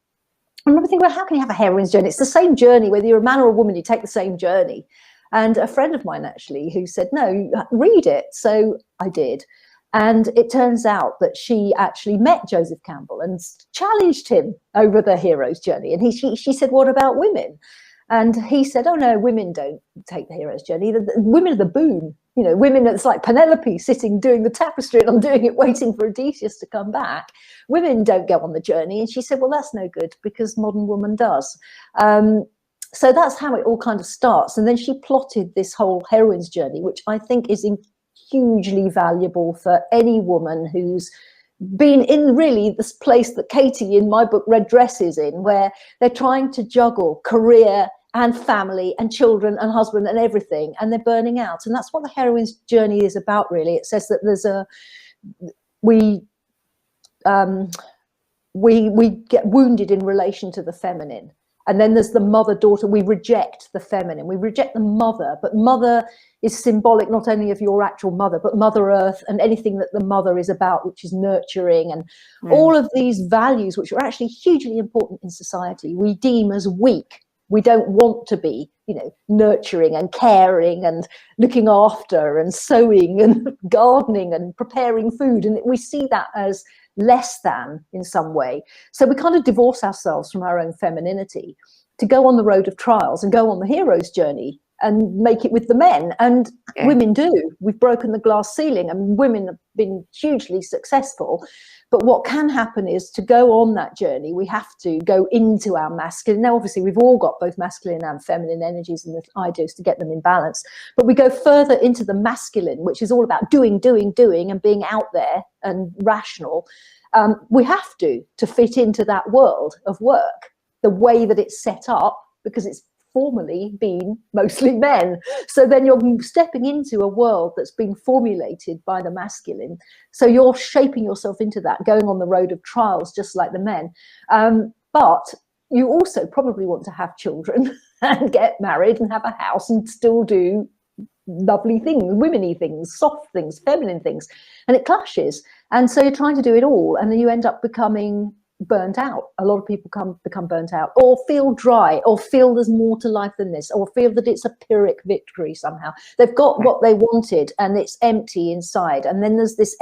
I remember thinking, well, how can you have a heroine's journey? It's the same journey, whether you're a man or a woman, you take the same journey. And a friend of mine actually who said, no, read it. So I did. And it turns out that she actually met Joseph Campbell and challenged him over the hero's journey. And she said, what about women? And he said, oh, no, women don't take the hero's journey. The women are the boon. You know, women, it's like Penelope sitting doing the tapestry and I'm doing it waiting for Odysseus to come back. Women don't go on the journey. And she said, well, that's no good because modern woman does. So that's how it all kind of starts. And then she plotted this whole heroine's journey, which I think is hugely valuable for any woman who's been in really this place that Katie in my book Red Dress is in, where they're trying to juggle career and family and children and husband and everything, and they're burning out. And that's what the heroine's journey is about, really. It says that we get wounded in relation to the feminine. And then there's the mother-daughter. We reject the feminine. We reject the mother. But mother is symbolic not only of your actual mother, but Mother Earth and anything that the mother is about, which is nurturing. And all of these values, which are actually hugely important in society, we deem as weak. We don't want to be, you know, nurturing and caring and looking after and sewing and gardening and preparing food. And we see that as less than in some way. So we kind of divorce ourselves from our own femininity to go on the road of trials and go on the hero's journey and make it with the men. And women do. We've broken the glass ceiling and women have been hugely successful. But what can happen is to go on that journey, we have to go into our masculine. Now, obviously, we've all got both masculine and feminine energies, and the idea is to get them in balance. But we go further into the masculine, which is all about doing, and being out there and rational. We have to fit into that world of work, the way that it's set up, because it's formerly been mostly men. So then you're stepping into a world that's been formulated by the masculine. So you're shaping yourself into that, going on the road of trials, just like the men. But you also probably want to have children and get married and have a house and still do lovely things, women-y things, soft things, feminine things, and it clashes. And so you're trying to do it all, and then you end up becoming burnt out. A lot of people become burnt out, or feel dry, or feel there's more to life than this, or feel that it's a Pyrrhic victory somehow. They've got what they wanted and it's empty inside. And then there's this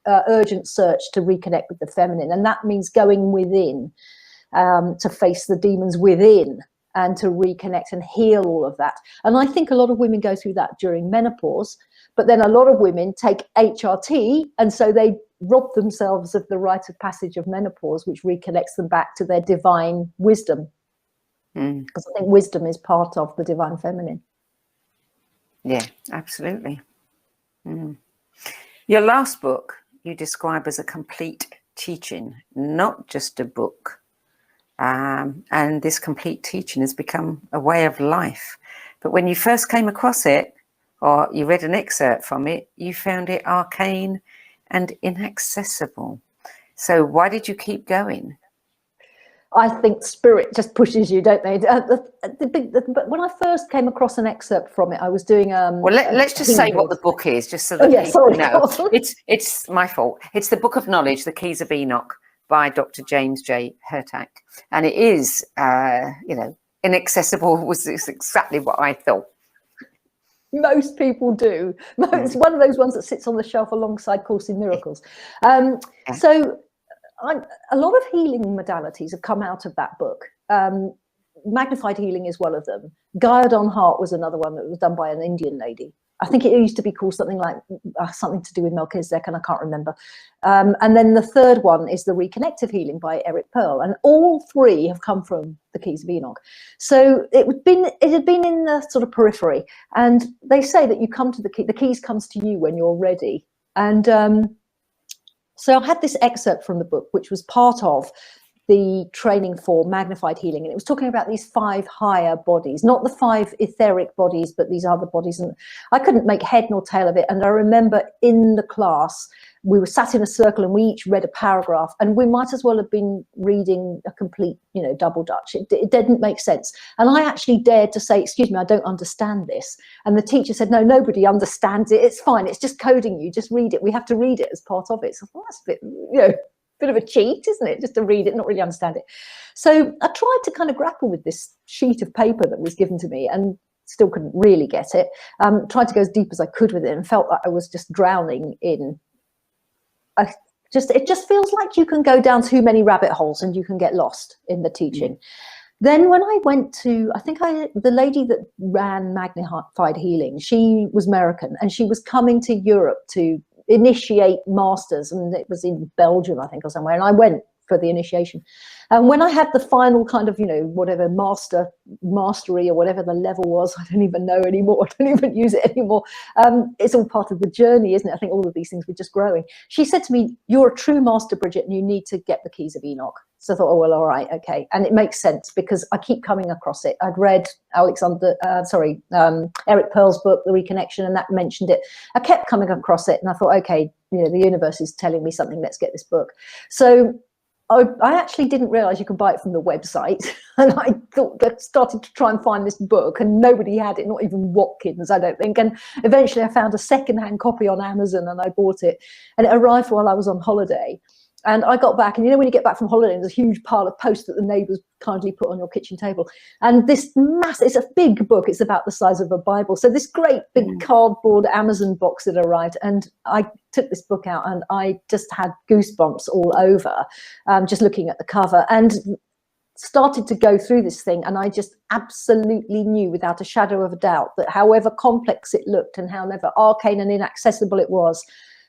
urgent search to reconnect with the feminine, and that means going within to face the demons within and to reconnect and heal all of that. And I think a lot of women go through that during menopause, but then a lot of women take HRT, and so they rob themselves of the rite of passage of menopause, which reconnects them back to their divine wisdom. Because I think wisdom is part of the divine feminine. Yeah, absolutely. Your last book you describe as a complete teaching, not just a book. And this complete teaching has become a way of life. But when you first came across it, or you read an excerpt from it, you found it arcane and inaccessible. So why did you keep going? I think spirit just pushes you, don't they? But when I first came across an excerpt from it, I was doing well, let's just say what the book is, just so that people know. It's my fault. It's the Book of Knowledge, The Keys of Enoch, by Dr. James J. Hertak. And it is, inaccessible was exactly what I thought. Most people do. It's one of those ones that sits on the shelf alongside Course in Miracles. So a lot of healing modalities have come out of that book. Magnified healing is one of them. Guide on Heart was another one that was done by an Indian lady. I think it used to be called something like something to do with Melchizedek, and I can't remember. And then the third one is the Reconnective healing by Eric Pearl, and all three have come from the Keys of Enoch. So it had been in the sort of periphery, and they say that you come to the keys comes to you when you're ready. And so I had this excerpt from the book, which was part of the training for magnified healing, and it was talking about these 5 higher bodies, not the 5 etheric bodies, but these other bodies, and I couldn't make head nor tail of it. And I remember in the class we were sat in a circle and we each read a paragraph, and we might as well have been reading a complete, double Dutch. It didn't make sense, and I actually dared to say, excuse me, I don't understand this. And the teacher said, no, nobody understands it, it's fine, it's just coding, you just read it, we have to read it as part of it. So I thought, that's a bit, bit of a cheat, isn't it, just to read it, not really understand it. So I tried to kind of grapple with this sheet of paper that was given to me and still couldn't really get it. Tried to go as deep as I could with it and felt like I was just drowning in it just feels like you can go down too many rabbit holes and you can get lost in the teaching. Then when I went to, the lady that ran Magnified Healing, she was American, and she was coming to Europe to initiate masters, and it was in Belgium, I think, or somewhere, and I went for the initiation. And when I had the final kind of, whatever mastery or whatever the level was, I don't even know anymore, I don't even use it anymore. It's all part of the journey, isn't it? I think all of these things were just growing. She said to me, you're a true master, Bridget, and you need to get the Keys of Enoch. So I thought, oh, well, all right, okay. And it makes sense because I keep coming across it. I'd read Eric Pearl's book, The Reconnection, and that mentioned it. I kept coming across it, and I thought, okay, the universe is telling me something, let's get this book. So I actually didn't realize you could buy it from the website, and I started to try and find this book, and nobody had it, not even Watkins, I don't think. And eventually I found a secondhand copy on Amazon, and I bought it, and it arrived while I was on holiday. And I got back, and when you get back from holiday, there's a huge pile of posts that the neighbours kindly put on your kitchen table. And this it's a big book, it's about the size of a Bible. So this great big cardboard Amazon box that arrived, and I took this book out and I just had goosebumps all over, just looking at the cover, and started to go through this thing. And I just absolutely knew without a shadow of a doubt that however complex it looked and however arcane and inaccessible it was,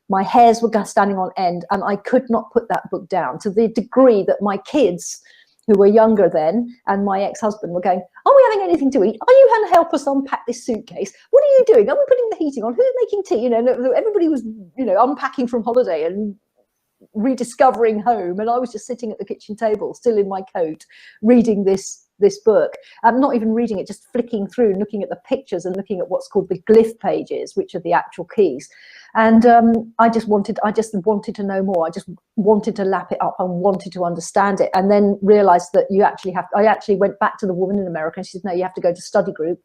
my hairs were standing on end, and I could not put that book down, to the degree that my kids, who were younger then, and my ex-husband were going, are we having anything to eat? Are you going to help us unpack this suitcase? What are you doing? Are we putting the heating on? Who's making tea? Everybody was, unpacking from holiday and rediscovering home, and I was just sitting at the kitchen table, still in my coat, reading this book. I'm not even reading it, just flicking through and looking at the pictures and looking at what's called the glyph pages, which are the actual keys. And I just wanted to know more. I just wanted to lap it up. I wanted to understand it, and then realized that I actually went back to the woman in America, and she said, no, you have to go to study group.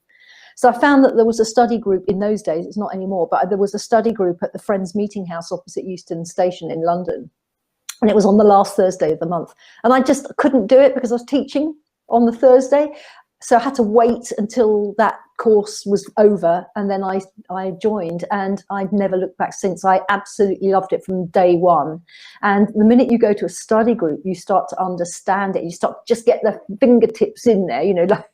So I found that there was a study group in those days, it's not anymore, but there was a study group at the Friends Meeting House opposite Euston Station in London. And it was on the last Thursday of the month. And I just couldn't do it because I was teaching on the Thursday. So I had to wait until that course was over, and then I joined, and I've never looked back since. I absolutely loved it from day one. And the minute you go to a study group, you start to understand it. You start just get the fingertips in there, like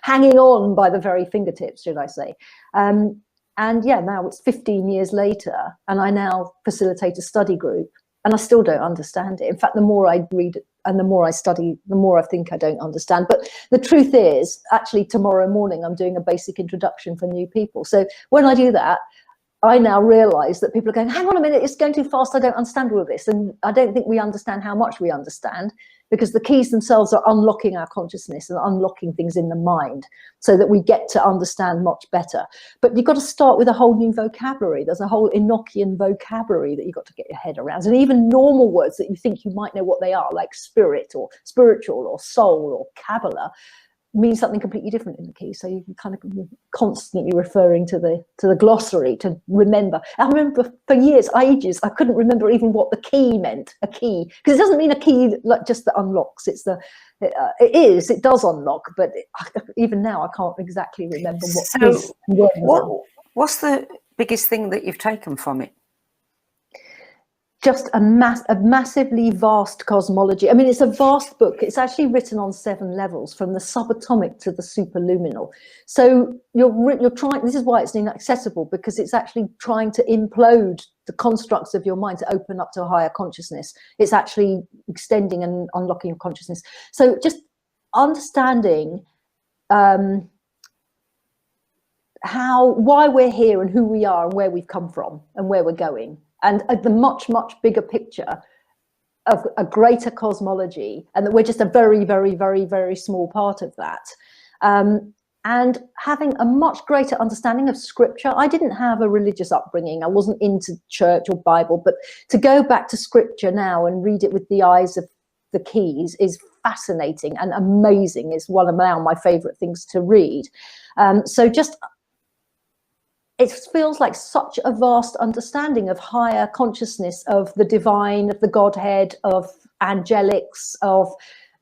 hanging on by the very fingertips, should I say. And yeah, now it's 15 years later, and I now facilitate a study group, and I still don't understand it. In fact, the more I read and the more I study, the more I think I don't understand. But the truth is, actually, tomorrow morning, I'm doing a basic introduction for new people. So when I do that, I now realize that people are going, hang on a minute, it's going too fast, I don't understand all of this. And I don't think we understand how much we understand, because the keys themselves are unlocking our consciousness and unlocking things in the mind so that we get to understand much better. But you've got to start with a whole new vocabulary. There's a whole Enochian vocabulary that you've got to get your head around. And even normal words that you think you might know what they are, like spirit or spiritual or soul or Kabbalah, means something completely different in the key. So you can kind of constantly referring to the glossary to remember. I remember for years, ages, I couldn't remember even what the key meant, a key, because it doesn't mean a key like just that unlocks. It's it does unlock, but even now I can't exactly remember what. So what's the biggest thing that you've taken from it? Just a massively vast cosmology. I mean, it's a vast book. It's actually written on 7 levels, from the subatomic to the superluminal. So you're trying. This is why it's inaccessible, because it's actually trying to implode the constructs of your mind to open up to a higher consciousness. It's actually extending and unlocking your consciousness. So just understanding why we're here and who we are and where we've come from and where we're going. And the much, much bigger picture of a greater cosmology, and that we're just a very, very, very, very small part of that. And having a much greater understanding of scripture. I didn't have a religious upbringing. I wasn't into church or Bible, but to go back to scripture now and read it with the eyes of the keys is fascinating and amazing. It's one of now my favorite things to read. So just, it feels like such a vast understanding of higher consciousness, of the divine, of the Godhead, of angelics, of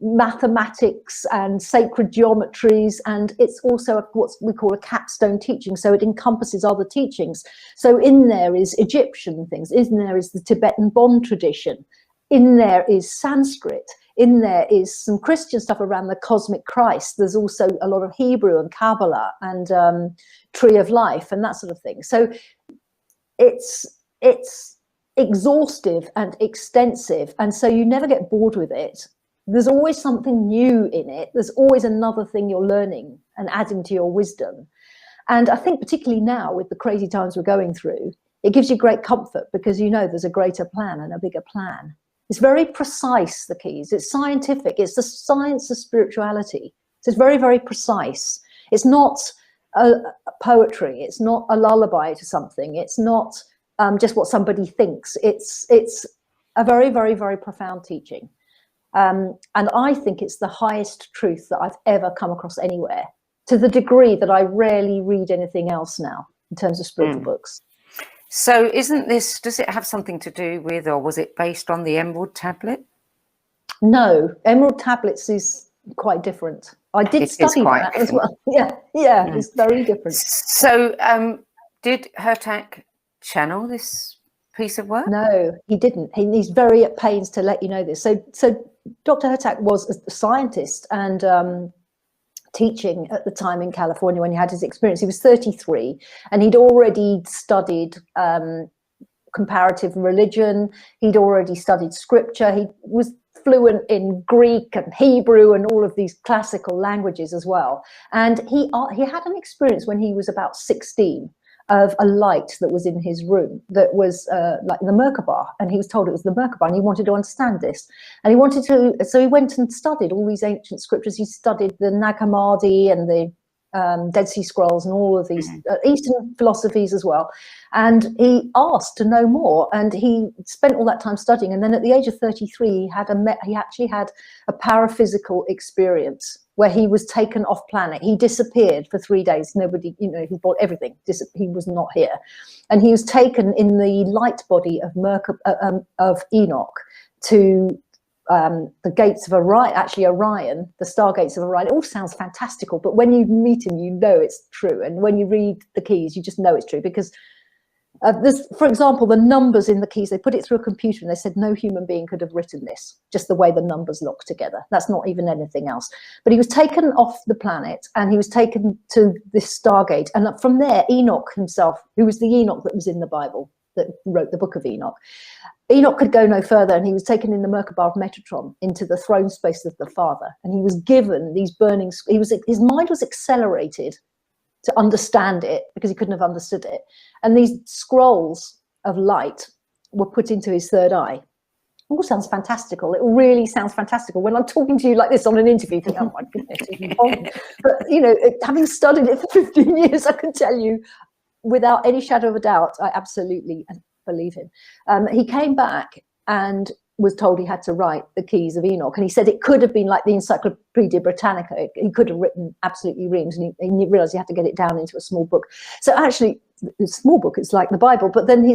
mathematics and sacred geometries. And it's also what we call a capstone teaching. So it encompasses other teachings. So in there is Egyptian things, in there is the Tibetan Bon tradition, in there is Sanskrit, in there is some Christian stuff around the cosmic Christ. There's also a lot of Hebrew and Kabbalah and Tree of Life and that sort of thing. So it's exhaustive and extensive, and so you never get bored with it. There's always something new in it. There's always another thing you're learning and adding to your wisdom. And I think particularly now with the crazy times we're going through, it gives you great comfort, because you know there's a greater plan and a bigger plan. It's very precise, the keys. It's scientific. It's the science of spirituality. So it's very, very precise. It's not a poetry. It's not a lullaby to something. It's not just what somebody thinks. It's a very, very, very profound teaching. And I think it's the highest truth that I've ever come across anywhere, to the degree that I rarely read anything else now in terms of spiritual books. So does it have something to do with, or was it based on the Emerald Tablet? No, Emerald Tablets is quite different. I did study that as well. Yeah, it's very different. So did Hertak channel this piece of work? No, he didn't. He's very at pains to let you know this. So Dr. Hertak was a scientist and teaching at the time in California when he had his experience. He was 33 and he'd already studied comparative religion. He'd already studied scripture. He was fluent in Greek and Hebrew and all of these classical languages as well. And he had an experience when he was about 16 of a light that was in his room that was like the Merkaba, and he was told it was the Merkaba, and he wanted to understand this, and so he went and studied all these ancient scriptures. He studied the Nag Hammadi and the Dead Sea Scrolls and all of these Eastern philosophies as well, and he asked to know more, and he spent all that time studying. And then at the age of 33 he actually had a paraphysical experience where he was taken off planet. He disappeared for 3 days. Nobody, he bought everything. He was not here. And he was taken in the light body of Enoch to the gates of Orion, the stargates of Orion. It all sounds fantastical, but when you meet him, you know it's true. And when you read the keys, you just know it's true, because for example, the numbers in the keys, they put it through a computer and they said no human being could have written this, just the way the numbers lock together. That's not even anything else. But he was taken off the planet and he was taken to this stargate. And from there, Enoch himself, who was the Enoch that was in the Bible, that wrote the book of Enoch, Enoch could go no further, and he was taken in the Merkaba of Metatron into the throne space of the Father. And he was given these burning, his mind was accelerated to understand it, because he couldn't have understood it. And these scrolls of light were put into his third eye. It all sounds fantastical. It really sounds fantastical. When I'm talking to you like this on an interview, you think, oh my goodness. But, having studied it for 15 years, I can tell you without any shadow of a doubt, I absolutely believe him. He came back and was told he had to write the Keys of Enoch, and he said it could have been like the Encyclopedia Britannica. He could have written absolutely reams, and he realized he had to get it down into a small book. So actually, a small book, it's like the Bible, but then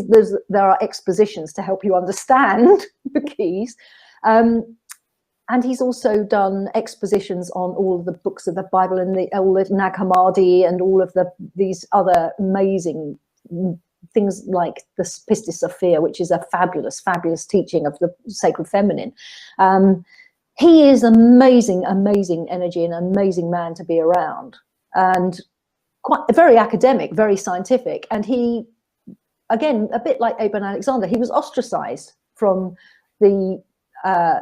there are expositions to help you understand the keys. And he's also done expositions on all of the books of the Bible and all of Nag Hammadi and all of these other amazing things like the Pistis Sophia, which is a fabulous, fabulous teaching of the sacred feminine. He is amazing, amazing energy, and an amazing man to be around, and quite very academic, very scientific. And he, again, a bit like Abraham Alexander, he was ostracized from the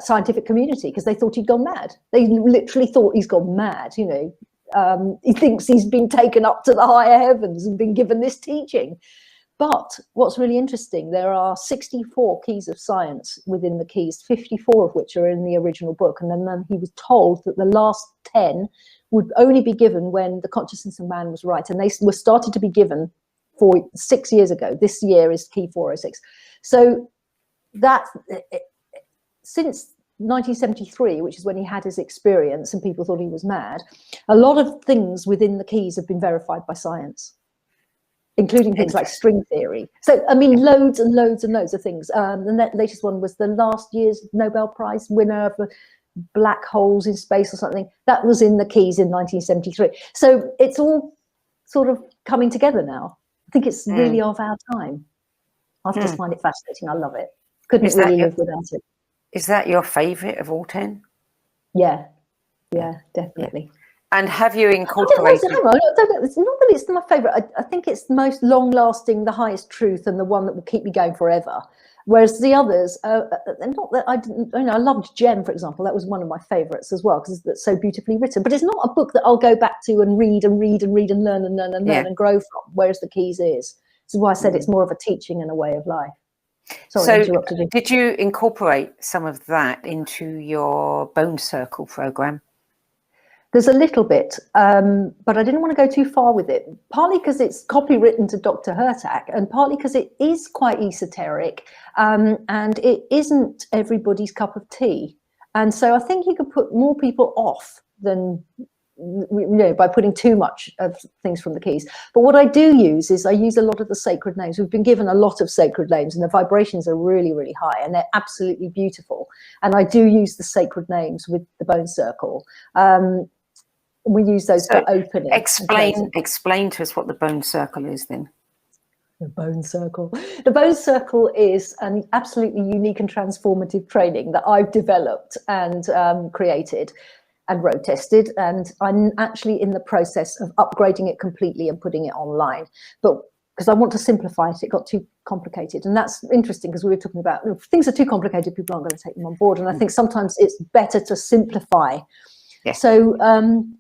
scientific community because they thought he'd gone mad. They literally thought he's gone mad, you know. He thinks he's been taken up to the higher heavens and been given this teaching. But what's really interesting, there are 64 keys of science within the keys, 54 of which are in the original book. And then he was told that the last 10 would only be given when the consciousness of man was right. And they were started to be given 6 years ago. This year is key 406. So that, since 1973, which is when he had his experience and people thought he was mad, a lot of things within the keys have been verified by science, including things like string theory. So, I mean, loads and loads and loads of things. The latest one was the last year's Nobel Prize winner for black holes in space or something. That was in the keys in 1973. So it's all sort of coming together now. I think it's really of our time. I just find it fascinating. I love it. Couldn't really live without it. Is that your favourite of all 10? Yeah, definitely. Yeah. And have you incorporated? It's not that it's my favourite. I think it's the most long-lasting, the highest truth, and the one that will keep me going forever. Whereas the others, not that I didn't. I loved Gem, for example. That was one of my favourites as well because it's so beautifully written. But it's not a book that I'll go back to and read and read and read and learn and learn and learn and grow from. Whereas the Keys is. This is why I said it's more of a teaching and a way of life. Sorry, so did you incorporate some of that into your Bone Circle program? There's a little bit, but I didn't want to go too far with it, partly because it's copywritten to Dr. Hertak and partly because it is quite esoteric and it isn't everybody's cup of tea. And so I think you could put more people off than, by putting too much of things from the keys. But what I do use is I use a lot of the sacred names. We've been given a lot of sacred names and the vibrations are really, really high and they're absolutely beautiful. And I do use the sacred names with the Bone Circle. We use those for opening. Explain to us what the Bone Circle is then. The Bone Circle. The Bone Circle is an absolutely unique and transformative training that I've developed and created and road tested, and I'm actually in the process of upgrading it completely and putting it online. But because I want to simplify it, it got too complicated. And that's interesting because we were talking about if things are too complicated, people aren't going to take them on board. And I think sometimes it's better to simplify. Yeah. So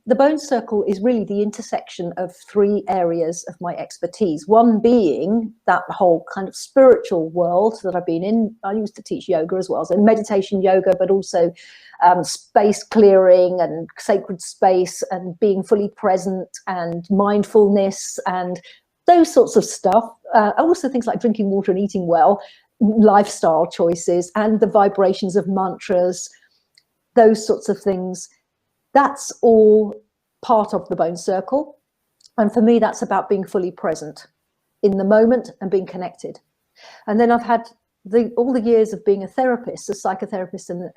the Bone Circle is really the intersection of 3 areas of my expertise. One being that whole kind of spiritual world that I've been in. I used to teach yoga as well, so meditation yoga, but also space clearing and sacred space and being fully present and mindfulness and those sorts of stuff. Also things like drinking water and eating well, lifestyle choices and the vibrations of mantras, those sorts of things. That's all part of the Bone Circle. And for me, that's about being fully present in the moment and being connected. And then I've had all the years of being a therapist, a psychotherapist and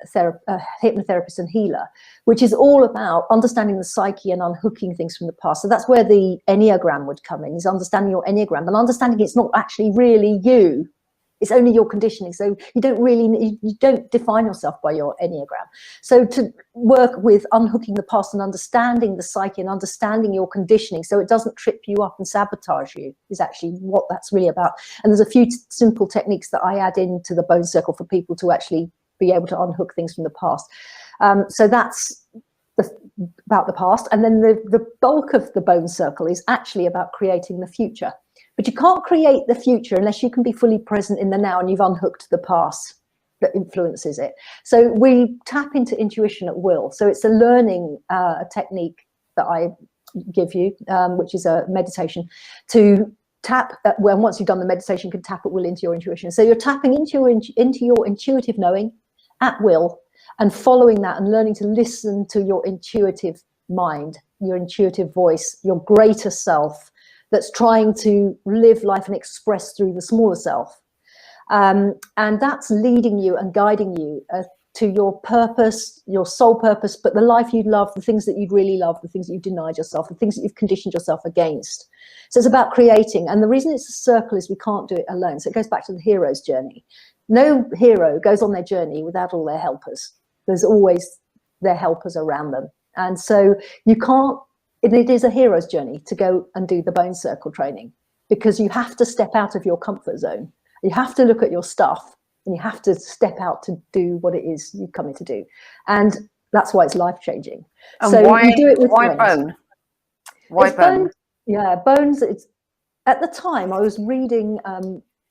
hypnotherapist and healer, which is all about understanding the psyche and unhooking things from the past. So that's where the Enneagram would come in, is understanding your Enneagram and understanding it's not actually really you. It's only your conditioning. So you don't define yourself by your Enneagram. So to work with unhooking the past and understanding the psyche and understanding your conditioning so it doesn't trip you up and sabotage you is actually what that's really about. And there's a few simple techniques that I add into the Bone Circle for people to actually be able to unhook things from the past. So that's about the past. And then the bulk of the Bone Circle is actually about creating the future. But you can't create the future unless you can be fully present in the now and you've unhooked the past that influences it. So we tap into intuition at will. So it's a learning technique that I give you, which is a meditation to tap once you've done the meditation, you can tap at will into your intuition. So you're tapping into your intuitive knowing at will, and following that and learning to listen to your intuitive mind, your intuitive voice, your greater self that's trying to live life and express through the smaller self. And that's leading you and guiding you to your purpose, your soul purpose, but the life you'd love, the things that you'd really love, the things that you've denied yourself, the things that you've conditioned yourself against. So it's about creating. And the reason it's a circle is we can't do it alone. So it goes back to the hero's journey. No hero goes on their journey without all their helpers. There's always their helpers around them. And so you can't, it is a hero's journey to go and do the bone circle training, because you have to step out of your comfort zone. You have to look at your stuff, and you have to step out to do what it is you've come in to do. And that's why it's life-changing. And so why, you do it with why friends. bone? Why It's bone? Yeah, bones. It's, at the time I was reading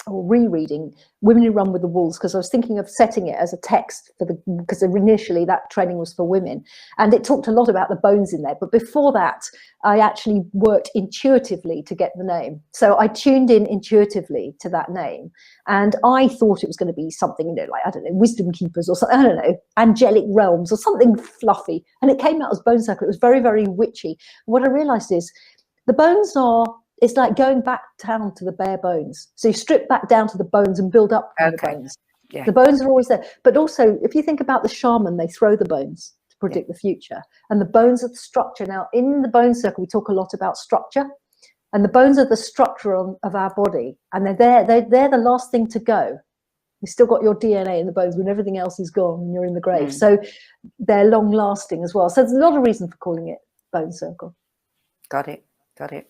or rereading Women Who Run with the Wolves, because I was thinking of setting it as a text for the, because initially that training was for women, and it talked a lot about the bones in there. But before that, I actually worked intuitively to get the name. So I tuned in intuitively to that name, and I thought it was going to be something, you know, like, I don't know, wisdom keepers or something, I don't know, angelic realms or something fluffy. And it came out as bone circle. It was very, very witchy. What I realized is the bones are, it's like going back down to the bare bones. So you strip back down to the bones and build up from the bones. Yeah. The bones are always there. But also, if you think about the shaman, they throw the bones to predict the future. And the bones are the structure. Now, in the bone circle, we talk a lot about structure. And the bones are the structure of our body. And they're the last thing to go. You've still got your DNA in the bones when everything else is gone and you're in the grave. So they're long lasting as well. So there's a lot of reason for calling it bone circle. Got it. Got it.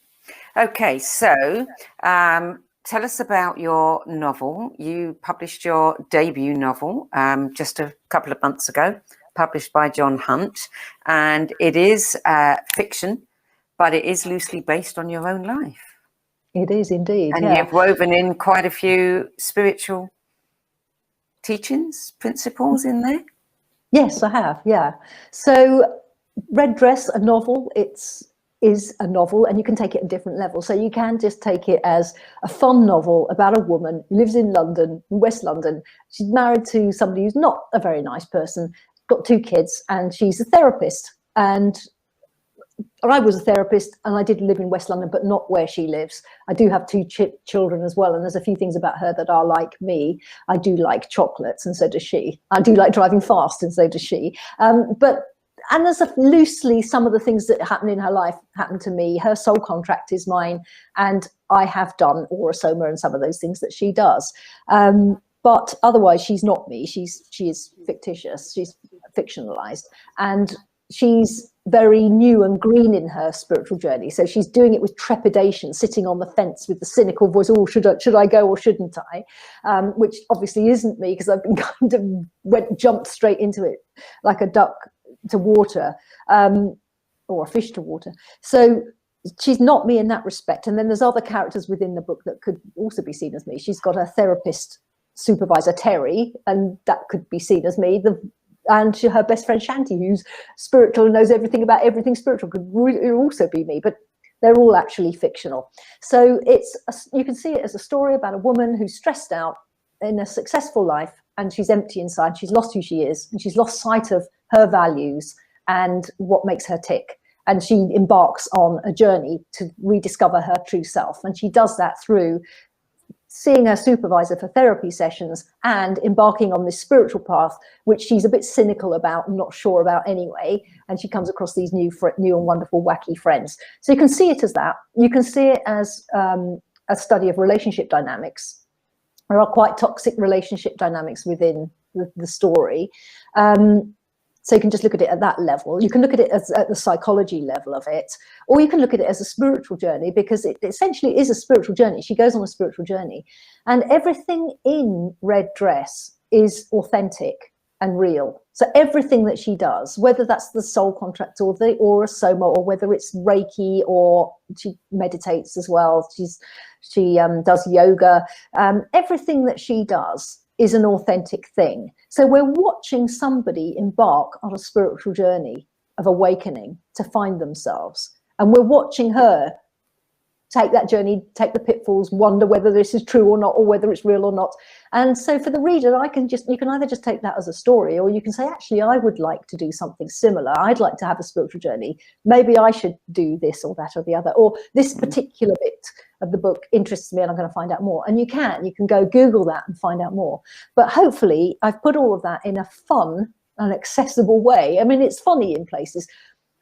Okay, so tell us about your novel. You published your debut novel just a couple of months ago, published by John Hunt, and it is fiction, but it is loosely based on your own life. It is indeed, and you've woven in quite a few spiritual teachings, principles in there. Yes, I have, yeah. So Red Dress, a novel, is a novel, and you can take it at different levels. So you can just take it as a fun novel about a woman who lives in London, in West London. She's married to somebody who's not a very nice person, got 2 kids, and she's a therapist. And I was a therapist, and I did live in West London, but not where she lives. I do have 2 children as well, and there's a few things about her that are like me. I do like chocolates, and so does she. I do like driving fast, and so does she. And there's loosely some of the things that happen in her life happen to me. Her soul contract is mine, and I have done Aura Soma and some of those things that she does. But otherwise, she's not me. She is fictitious. She's fictionalized, and she's very new and green in her spiritual journey. So she's doing it with trepidation, sitting on the fence with the cynical voice, oh, should I go or shouldn't I? Which obviously isn't me, because I've been kind of jumped straight into it like a duck to water, or a fish to water. So she's not me in that respect. And then there's other characters within the book that could also be seen as me. She's got a therapist supervisor, Terry, and that could be seen as me. And her best friend Shanti, who's spiritual and knows everything about everything spiritual, could also be me, but they're all actually fictional. So you can see it as a story about a woman who's stressed out in a successful life, and she's empty inside. She's lost who she is, and she's lost sight of her values and what makes her tick. And she embarks on a journey to rediscover her true self. And she does that through seeing her supervisor for therapy sessions and embarking on this spiritual path, which she's a bit cynical about and not sure about anyway. And she comes across these new and wonderful, wacky friends. So you can see it as that. You can see it as a study of relationship dynamics. There are quite toxic relationship dynamics within the story. So you can just look at it at that level. You can look at it as at the psychology level of it, or you can look at it as a spiritual journey, because it essentially is a spiritual journey. She goes on a spiritual journey, and everything in Red Dress is authentic and real. So everything that she does, whether that's the soul contract or the Aura Soma, or whether it's Reiki, or she meditates as well, she does yoga, everything that she does is an authentic thing. So we're watching somebody embark on a spiritual journey of awakening to find themselves, and we're watching her take that journey, take the pitfalls, wonder whether this is true or not, or whether it's real or not. And so for the reader, you can either just take that as a story, or you can say, actually, I would like to do something similar. I'd like to have a spiritual journey. Maybe I should do this or that or the other, or this particular bit of the book interests me and I'm going to find out more. And you can go Google that and find out more. But hopefully I've put all of that in a fun and accessible way. I mean, it's funny in places.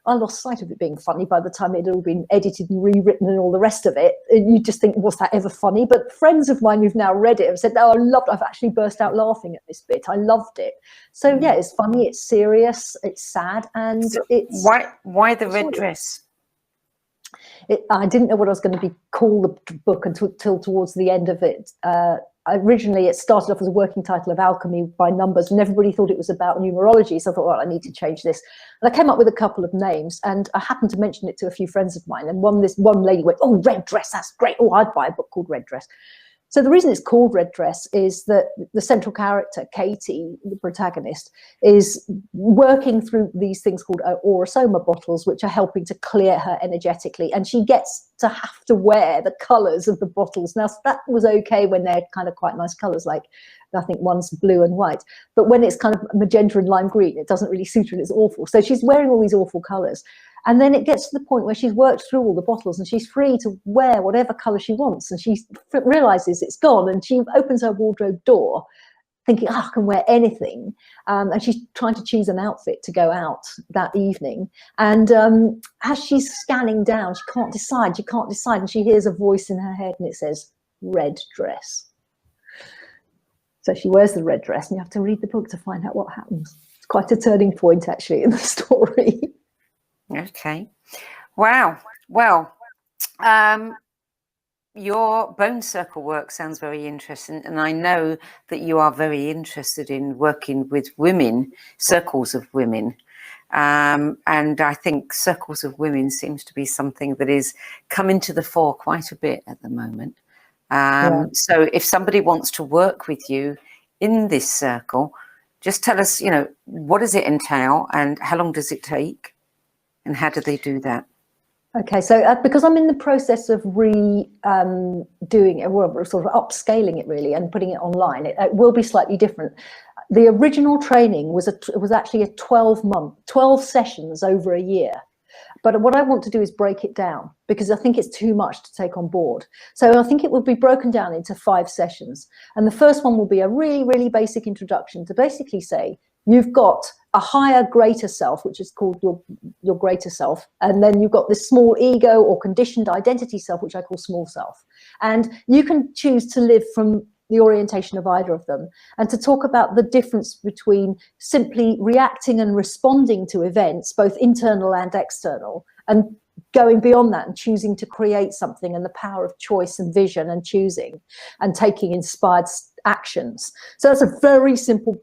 I lost sight of it being funny by the time it had all been edited and rewritten and all the rest of it. And you just think, was that ever funny? But friends of mine who've now read it have said, oh, I loved it. I've actually burst out laughing at this bit. I loved it. So yeah, it's funny, it's serious, it's sad, and So it's... why the red dress? I didn't know what I was going to be called the book until towards the end of it. Originally, it started off as a working title of Alchemy by Numbers, and everybody thought it was about numerology. So I thought, well, I need to change this. And I came up with a couple of names, and I happened to mention it to a few friends of mine. And one lady went, oh, Red Dress, that's great. Oh, I'd buy a book called Red Dress. So the reason it's called Red Dress is that the central character, Katie, the protagonist, is working through these things called orosoma bottles, which are helping to clear her energetically. And she gets to have to wear the colours of the bottles. Now, that was okay when they're kind of quite nice colours, like I think one's blue and white. But when it's kind of magenta and lime green, it doesn't really suit her and it's awful. So she's wearing all these awful colours. And then it gets to the point where she's worked through all the bottles and she's free to wear whatever colour she wants. And she realises it's gone, and she opens her wardrobe door thinking, oh, I can wear anything. And she's trying to choose an outfit to go out that evening. And as she's scanning down, she can't decide. And she hears a voice in her head and it says, red dress. So she wears the red dress, and you have to read the book to find out what happens. It's quite a turning point, actually, in the story. Okay. Wow. Well, your bone circle work sounds very interesting, and I know that you are very interested in working with women, circles of women. And I think circles of women seems to be something that is coming to the fore quite a bit at the moment. So if somebody wants to work with you in this circle, just tell us, what does it entail and how long does it take? And how do they do that? Okay, so because I'm in the process of doing it, well, sort of upscaling it really and putting it online, it will be slightly different. The original training was actually a 12 sessions over a year. But what I want to do is break it down, because I think it's too much to take on board. So I think it will be broken down into 5 sessions. And the first one will be a really, really basic introduction to basically say, you've got a higher, greater self, which is called your greater self. And then you've got this small ego or conditioned identity self, which I call small self. And you can choose to live from the orientation of either of them, and to talk about the difference between simply reacting and responding to events, both internal and external, and going beyond that and choosing to create something, and the power of choice and vision and choosing and taking inspired actions. So that's a very simple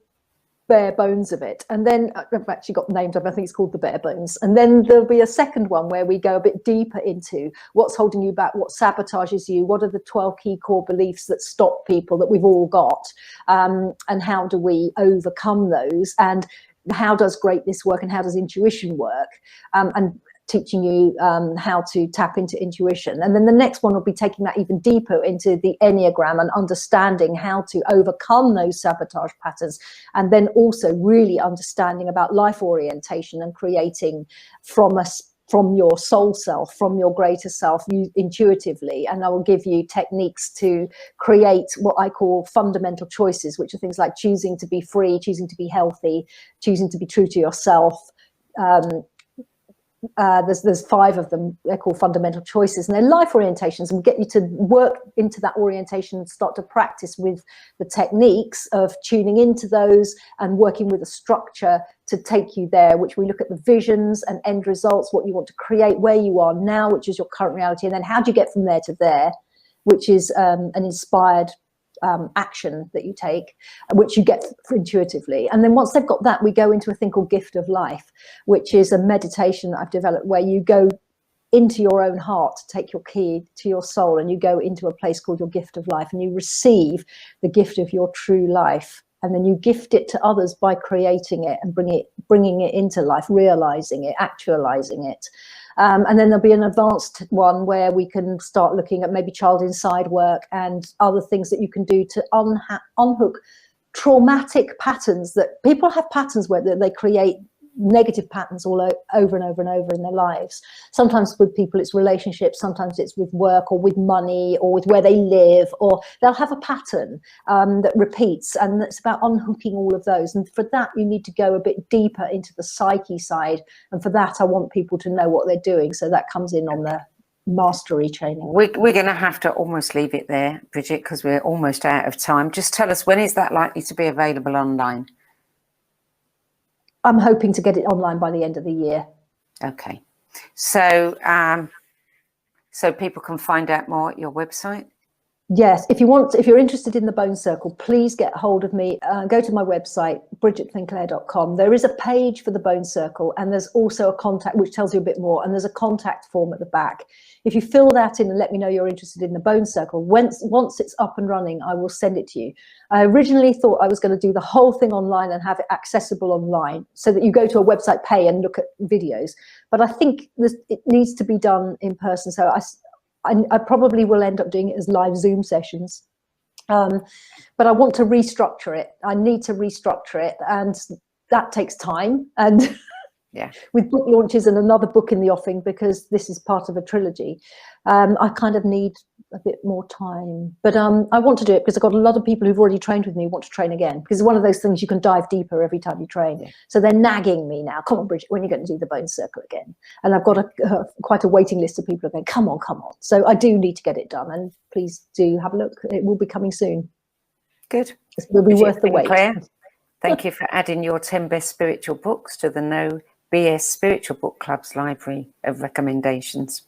bare bones of it. And then I've actually got named up, I think it's called the bare bones. And then there'll be a second one where we go a bit deeper into what's holding you back, what sabotages you, what are the 12 key core beliefs that stop people that we've all got, and how do we overcome those, and how does greatness work, and how does intuition work, and teaching you how to tap into intuition. And then the next one will be taking that even deeper into the Enneagram and understanding how to overcome those sabotage patterns, and then also really understanding about life orientation and creating from your soul self, from your greater self, intuitively. And I will give you techniques to create what I call fundamental choices, which are things like choosing to be free, choosing to be healthy, choosing to be true to yourself. There's 5 of them. They're called fundamental choices, and they're life orientations, and get you to work into that orientation and start to practice with the techniques of tuning into those and working with a structure to take you there, which we look at the visions and end results, what you want to create, where you are now, which is your current reality, and then how do you get from there to there, which is an inspired action that you take, which you get intuitively. And then once they've got that, we go into a thing called Gift of Life, which is a meditation that I've developed where you go into your own heart to take your key to your soul, and you go into a place called your Gift of Life, and you receive the gift of your true life, and then you gift it to others by creating it and bringing it into life, realizing it, actualizing it. And then there'll be an advanced one where we can start looking at maybe child inside work and other things that you can do to unhook traumatic patterns. That people have patterns where they create negative patterns all over and over and over in their lives. Sometimes with people it's relationships, sometimes it's with work or with money or with where they live, or they'll have a pattern that repeats, and it's about unhooking all of those. And for that you need to go a bit deeper into the psyche side, and for that I want people to know what they're doing, so that comes in on the mastery training. We're going to have to almost leave it there, Bridget, because we're almost out of time. Just tell us, when is that likely to be available online? I'm hoping to get it online by the end of the year. Okay, so so people can find out more at your website. Yes, if you're interested in the Bone Circle, please get hold of me. Go to my website, bridgetfinklaire.com. There is a page for the Bone Circle, and there's also a contact which tells you a bit more, and there's a contact form at the back. If you fill that in and let me know you're interested in the Bone Circle, once it's up and running, I will send it to you. I originally thought I was going to do the whole thing online and have it accessible online, so that you go to a website, pay, and look at videos. But I think it needs to be done in person. So I probably will end up doing it as live Zoom sessions. But I want to restructure it. I need to restructure it, and that takes time. And yeah, with book launches and another book in the offing, because this is part of a trilogy, I kind of need a bit more time. But I want to do it because I've got a lot of people who've already trained with me who want to train again, because it's one of those things you can dive deeper every time you train. Yeah. So they're nagging me now, come on Bridget, when are you going to do the Bone Circle again? And I've got quite a waiting list of people who are going, come on. So I do need to get it done, and please do have a look. It will be coming soon. Good. It will be worth the wait. Claire, thank you for adding your 10 best spiritual books to the No BS Spiritual Book Club's library of recommendations.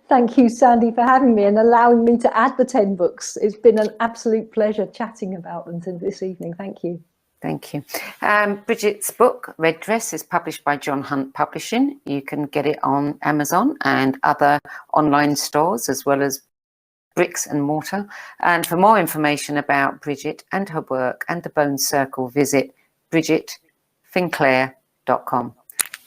Thank you, Sandie, for having me and allowing me to add the 10 books. It's been an absolute pleasure chatting about them this evening. Thank you. Thank you. Bridget's book, Red Dress, is published by John Hunt Publishing. You can get it on Amazon and other online stores, as well as bricks and mortar. And for more information about Bridget and her work and the Bone Circle, visit bridgetfinklaire.com.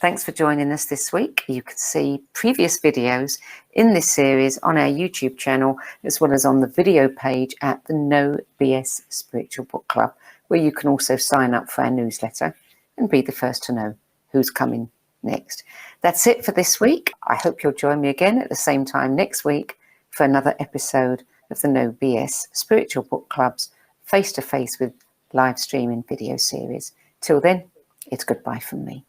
Thanks for joining us this week. You can see previous videos in this series on our YouTube channel, as well as on the video page at the No BS Spiritual Book Club, where you can also sign up for our newsletter and be the first to know who's coming next. That's it for this week. I hope you'll join me again at the same time next week for another episode of the No BS Spiritual Book Club's face-to-face with live streaming video series. Till then, it's goodbye from me.